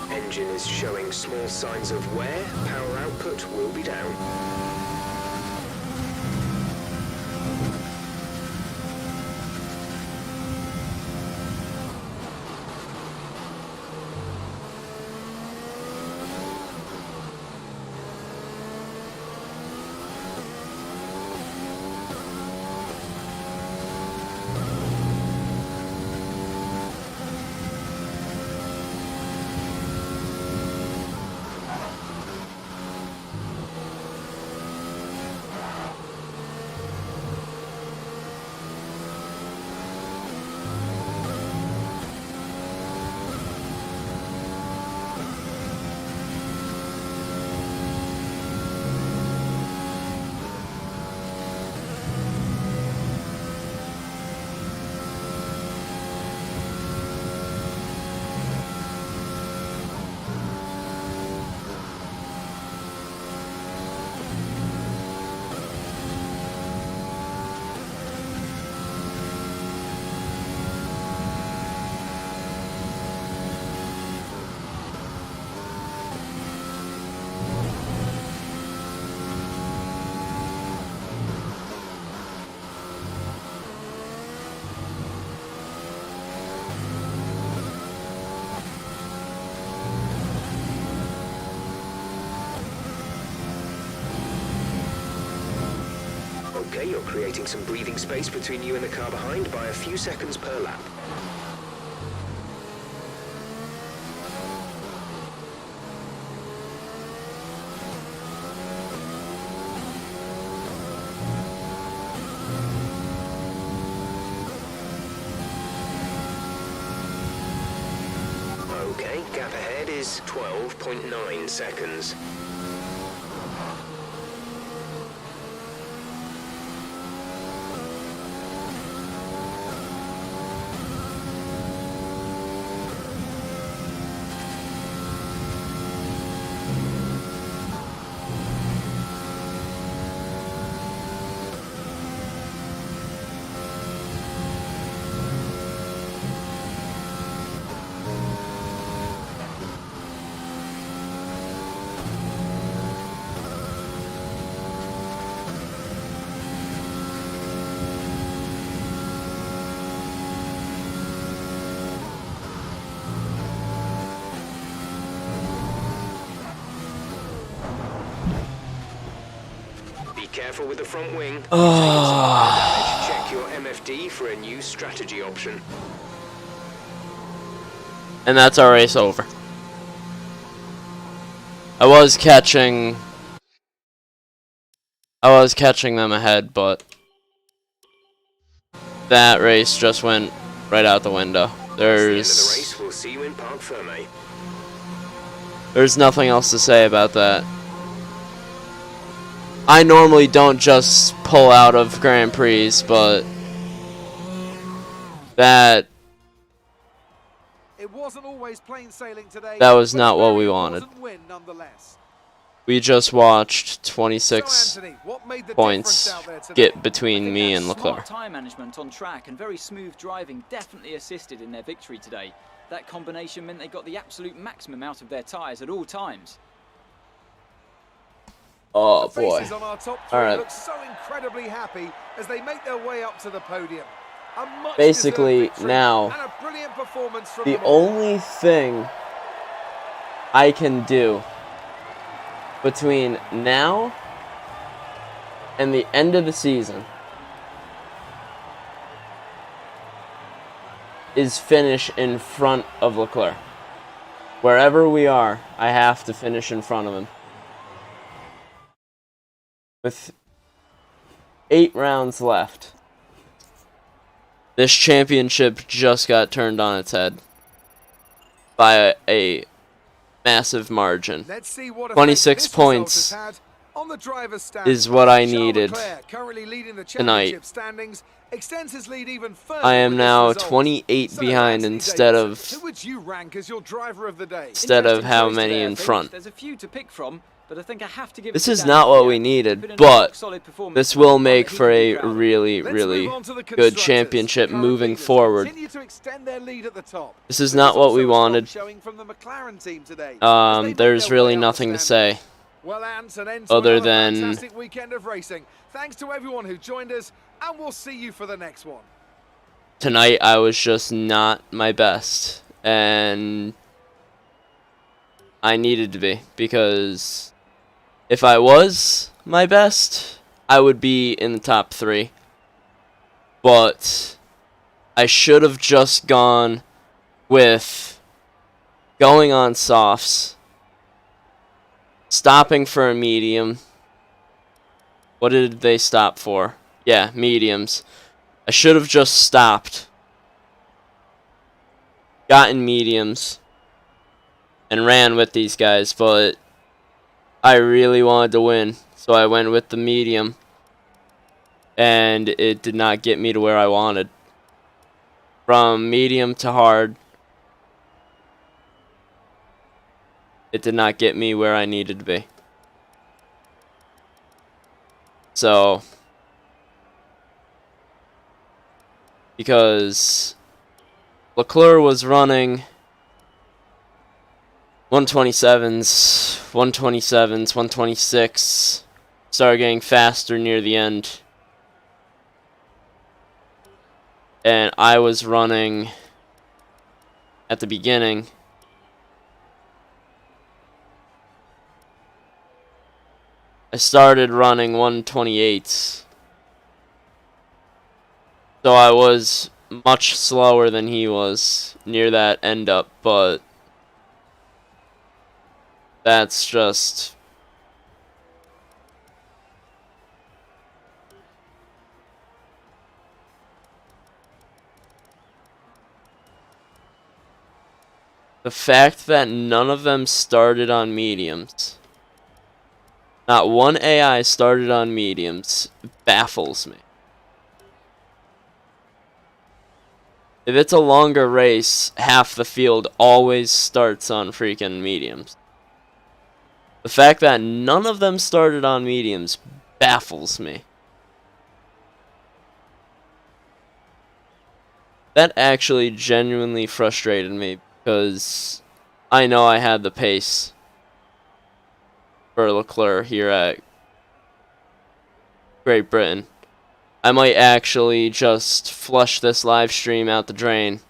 Engine is showing small signs of wear. Power output will be down. Okay, you're creating some breathing space between you and the car behind by a few seconds per lap. Gap ahead is 12.9 seconds. Be careful with the front wing. You've taken some minor damage. Check your MFD for a new strategy option. And that's our race over. I was catching them ahead, but that race just went right out the window. Race. We'll see you in Parc Ferme. There's nothing else to say about that. I normally don't just pull out of Grand Prix, but that it wasn't always plain sailing today. That was not what we wanted. Win, nonetheless. We just watched 26 so Anthony, points get between me and Leclerc. Time management on track and very smooth driving definitely assisted in their victory today. That combination meant they got the absolute maximum out of their tyres at all times. Oh boy! On our top three look so incredibly happy as they make their way up to the podium. Basically, now the only thing I can do between now and the end of the season is finish in front of Leclerc. Wherever we are, I have to finish in front of him. With 8 rounds left, this championship just got turned on its head by a massive margin. 26 points is what I needed tonight. I am now 28 behind instead of how many in front. There's a few to pick from, but I think I have to give this is not what we needed, but this will make for a really, really good championship moving forward. This is not what we wanted. There's really nothing to say other than thanks to everyone who joined us, and we'll see you for the next one. Tonight I was just not my best, and I needed to be, because if I was my best, I would be in the top 3. But I should have just gone with going on softs, stopping for a medium. What did they stop for? Yeah, mediums. I should have just stopped, gotten mediums, and ran with these guys, but I really wanted to win, so I went with the medium, and it did not get me to where I wanted. From medium to hard, it did not get me where I needed to be. So, because Leclerc was running 127s, 126, started getting faster near the end. And I was running at the beginning I started running 128s. So I was much slower than he was near that end up, but that's just The fact that none of them started on mediums. Not one AI started on mediums baffles me. If it's a longer race, half the field always starts on freaking mediums. The fact that none of them started on mediums baffles me. That actually genuinely frustrated me because I know I had the pace for Leclerc here at Great Britain. I might actually just flush this live stream out the drain.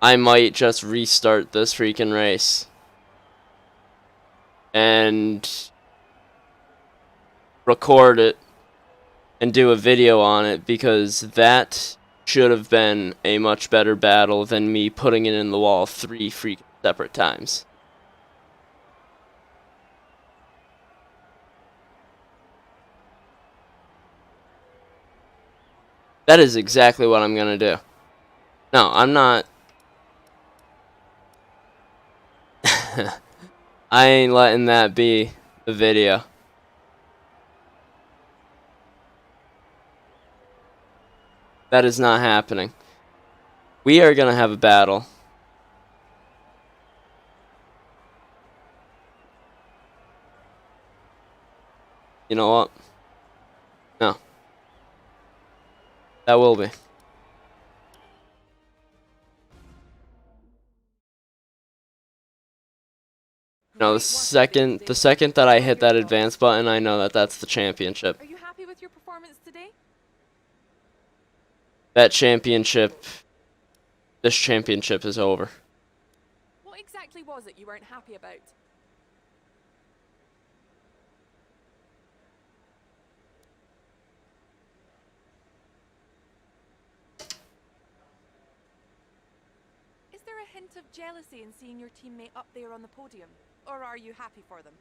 I might just restart this freaking race and record it and do a video on it, because that should have been a much better battle than me putting it in the wall 3 freaking separate times. That is exactly what I'm gonna do. No, I'm not. I ain't letting that be the video. That is not happening. We are gonna have a battle. You know what? No. That will be. No, the second that I hit that advance button, I know that that's the championship. Are you happy with your performance today? That championship, this championship is over. What exactly was it you weren't happy about? Is there a hint of jealousy in seeing your teammate up there on the podium? Or are you happy for them?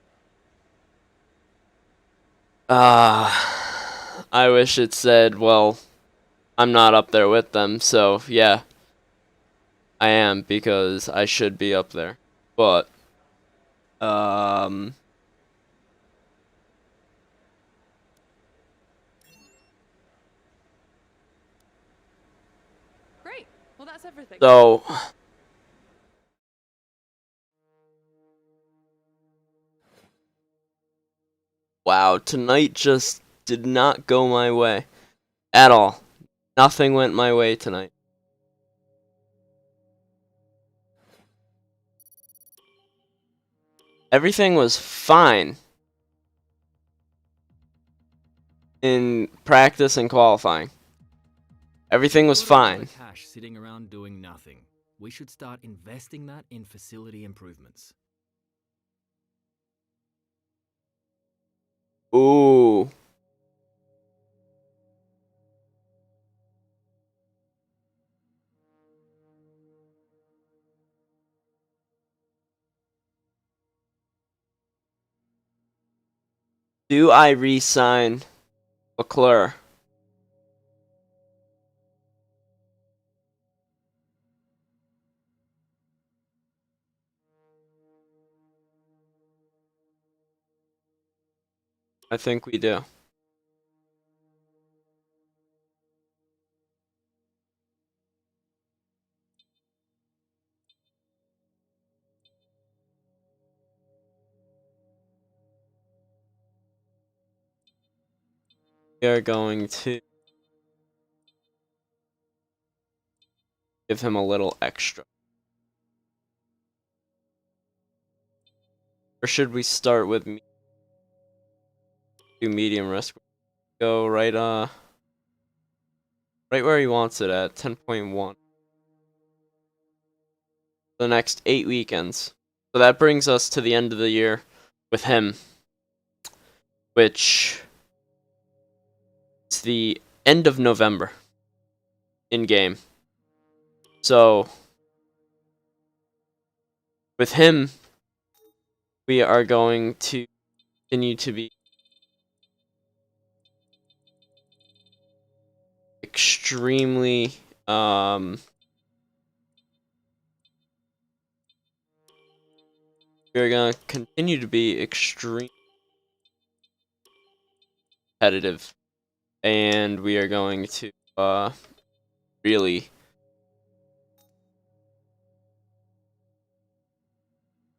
I wish it said, well, I'm not up there with them, so yeah, I am, because I should be up there. But, Great. Well, that's everything. so, wow, tonight just did not go my way at all. Nothing went my way tonight. Everything was fine in practice and qualifying. Everything was fine. Cash sitting around doing nothing. We should start investing that in facility improvements. Ooh. Do I re-sign Leclerc? I think we do. We are going to give him a little extra. Or should we start with do medium risk? Go right where he wants it at, 10.1. The next 8 weekends. So that brings us to the end of the year with him, which is the end of November in game. So with him, we are going to continue to be extremely we're going to continue to be extremely competitive. And we are going to really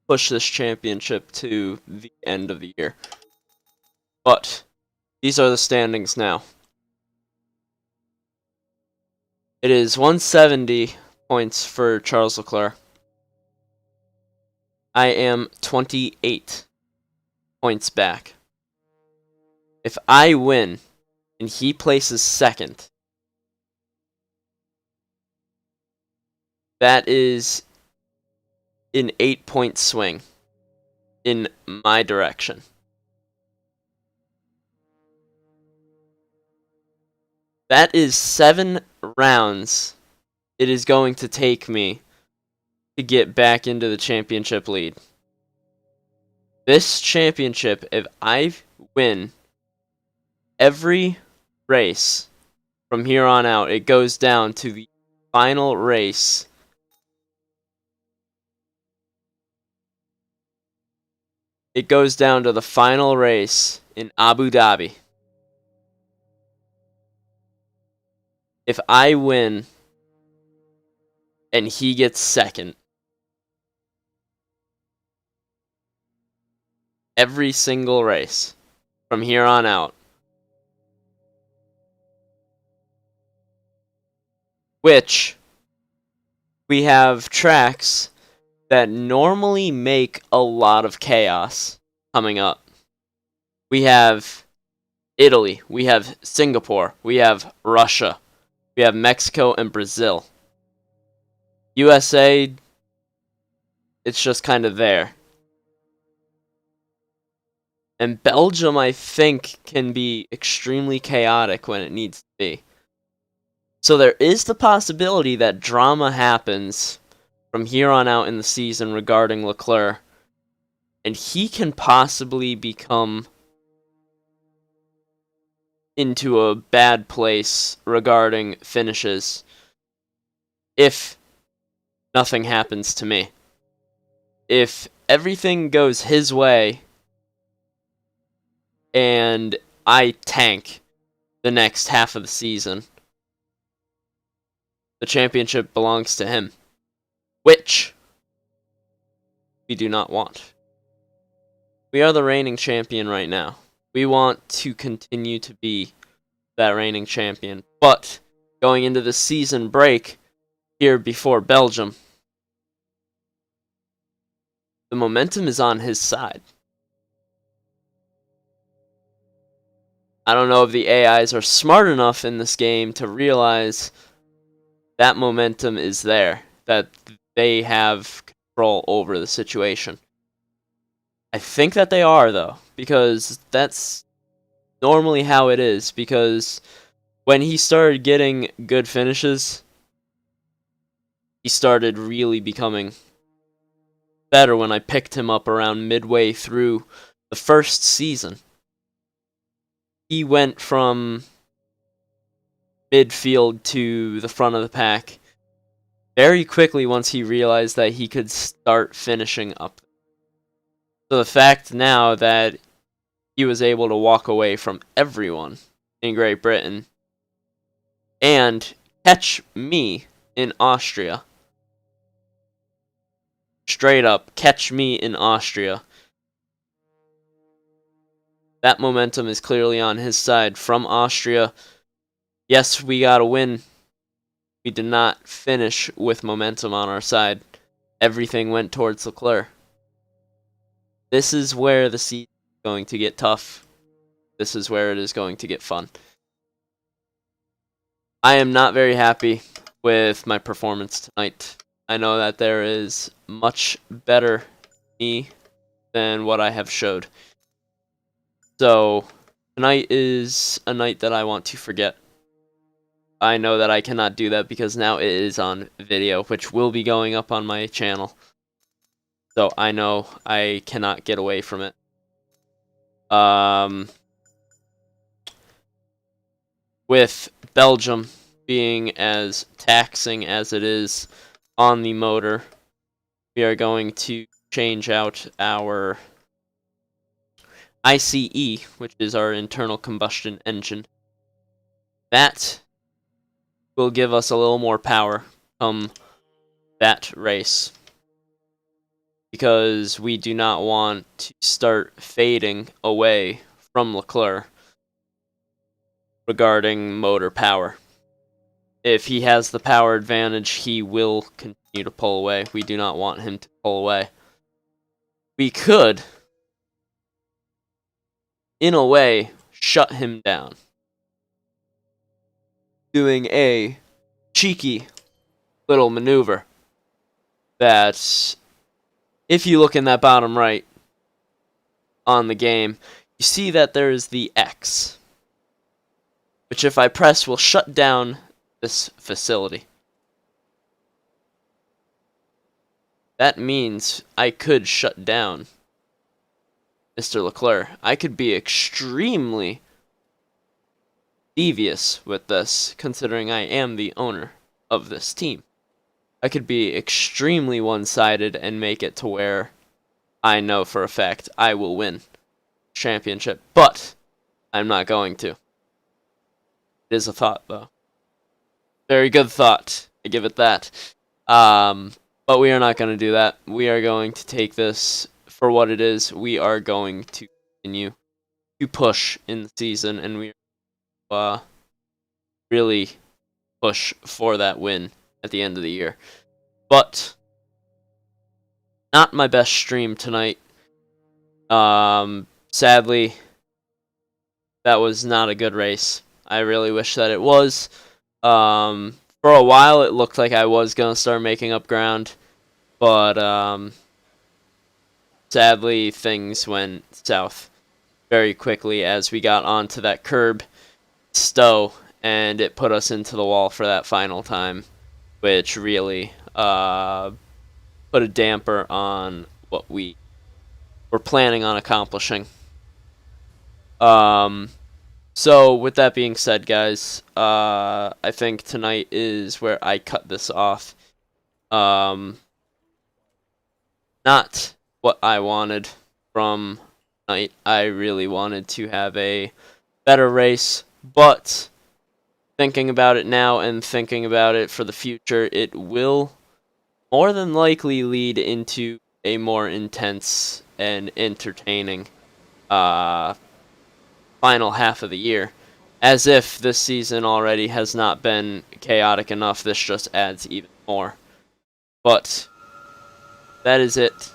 push this championship to the end of the year. But these are the standings now. It is 170 points for Charles Leclerc. I am 28 points back. If I win and he places second, that is an 8-point swing in my direction. That is 7 rounds it is going to take me to get back into the championship lead. This championship, if I win every race from here on out, it goes down to the final race. It goes down to the final race in Abu Dhabi. If I win and he gets second, every single race from here on out, which we have tracks that normally make a lot of chaos coming up. We have Italy, we have Singapore, we have Russia, we have Mexico and Brazil. USA, it's just kind of there. And Belgium, I think, can be extremely chaotic when it needs to be. So there is the possibility that drama happens from here on out in the season regarding Leclerc, and he can possibly become into a bad place regarding finishes if nothing happens to me. If everything goes his way and I tank the next half of the season, the championship belongs to him, which we do not want. We are the reigning champion right now. We want to continue to be that reigning champion. But going into the season break here before Belgium, the momentum is on his side. I don't know if the AIs are smart enough in this game to realize that momentum is there, that they have control over the situation. I think that they are, though, because that's normally how it is, because when he started getting good finishes, he started really becoming better when I picked him up around midway through the first season. He went from midfield to the front of the pack very quickly once he realized that he could start finishing up. So the fact now that he was able to walk away from everyone in Great Britain and catch me in Austria, straight up catch me in Austria, that momentum is clearly on his side. From Austria, yes, we got a win. We did not finish with momentum on our side. Everything went towards Leclerc. This is where the season is going to get tough. This is where it is going to get fun. I am not very happy with my performance tonight. I know that there is much better me than what I have showed. So, tonight is a night that I want to forget. I know that I cannot do that because now it is on video, which will be going up on my channel. So I know I cannot get away from it. With Belgium being as taxing as it is on the motor, we are going to change out our ICE, which is our internal combustion engine. That will give us a little more power come that race, because we do not want to start fading away from Leclerc regarding motor power. If he has the power advantage, he will continue to pull away. We do not want him to pull away. We could, in a way, shut him down, doing a cheeky little maneuver that, if you look in that bottom right on the game, you see that there is the X, which if I press will shut down this facility. That means I could shut down Mr. Leclerc. I could be extremely devious with this, considering I am the owner of this team. I could be extremely one-sided and make it to where I know for a fact I will win the championship, but I'm not going to. It is a thought, though. Very good thought. I give it that. But we are not going to do that. We are going to take this for what it is. We are going to continue to push in the season, and we really push for that win at the end of the year. But not my best stream tonight. Sadly, that was not a good race. I really wish that it was. For a while, it looked like I was going to start making up ground, but sadly, things went south very quickly as we got onto that curb stow, and it put us into the wall for that final time, which really put a damper on what we were planning on accomplishing. So, with that being said, guys, I think tonight is where I cut this off. Not what I wanted from tonight. I really wanted to have a better race, but thinking about it now and thinking about it for the future, it will more than likely lead into a more intense and entertaining final half of the year. As if this season already has not been chaotic enough, this just adds even more. But that is it.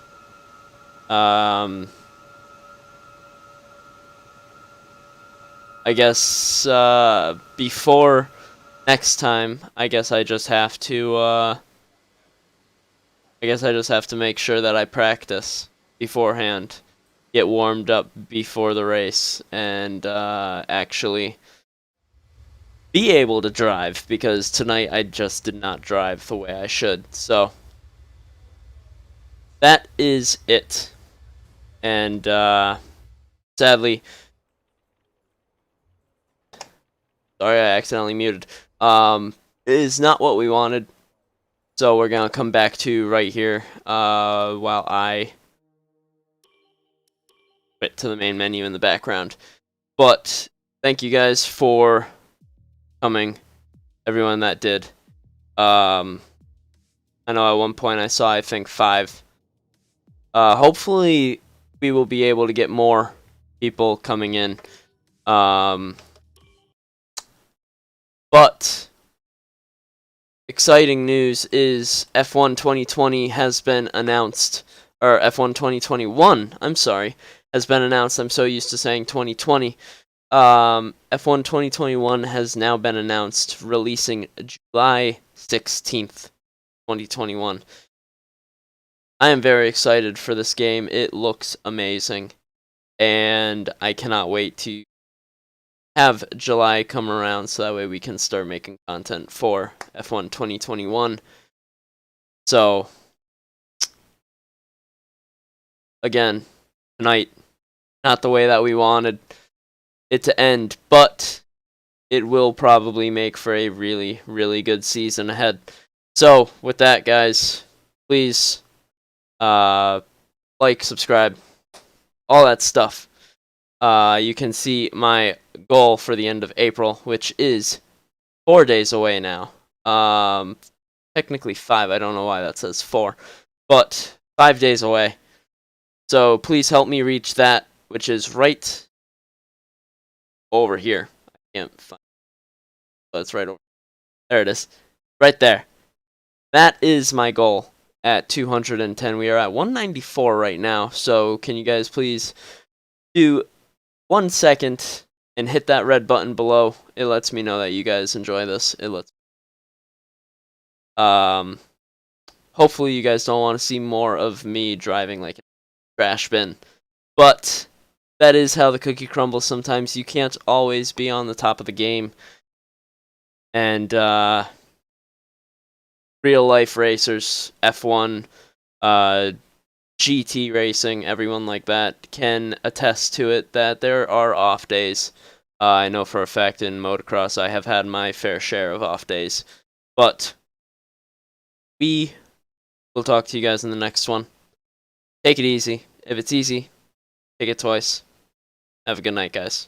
I guess before next time, I guess I just have to make sure that I practice beforehand, get warmed up before the race, and actually be able to drive, because tonight I just did not drive the way I should. So that is it. And sadly, sorry, I accidentally muted. It is not what we wanted. So we're gonna come back to right here while I quit to the main menu in the background. But thank you guys for coming, everyone that did. I know at one point I saw, I think, 5. Hopefully we will be able to get more people coming in. But exciting news is F1 2020 has been announced, or F1 2021, I'm sorry, has been announced. I'm so used to saying 2020. F1 2021 has now been announced, releasing July 16th, 2021. I am very excited for this game. It looks amazing, and I cannot wait to have July come around so that way we can start making content for F1 2021. So, again, tonight, not the way that we wanted it to end, but it will probably make for a really, really good season ahead. So, with that, guys, please like, subscribe, all that stuff. You can see my goal for the end of April, which is 4 days away now. Technically 5. I don't know why that says 4, but 5 days away. So please help me reach that, which is right over here. I can't find it, but it's right over there. It is. Right there. That is my goal at 210. We are at 194 right now. So can you guys please do 1 second and hit that red button below? It lets me know that you guys enjoy this. It lets hopefully you guys don't want to see more of me driving like a trash bin. But that is how the cookie crumbles sometimes. You can't always be on the top of the game. And real life racers, F1, GT racing, everyone like that can attest to it that there are off days. I know for a fact in motocross I have had my fair share of off days. But we will talk to you guys in the next one. Take it easy. If it's easy, take it twice. Have a good night, guys.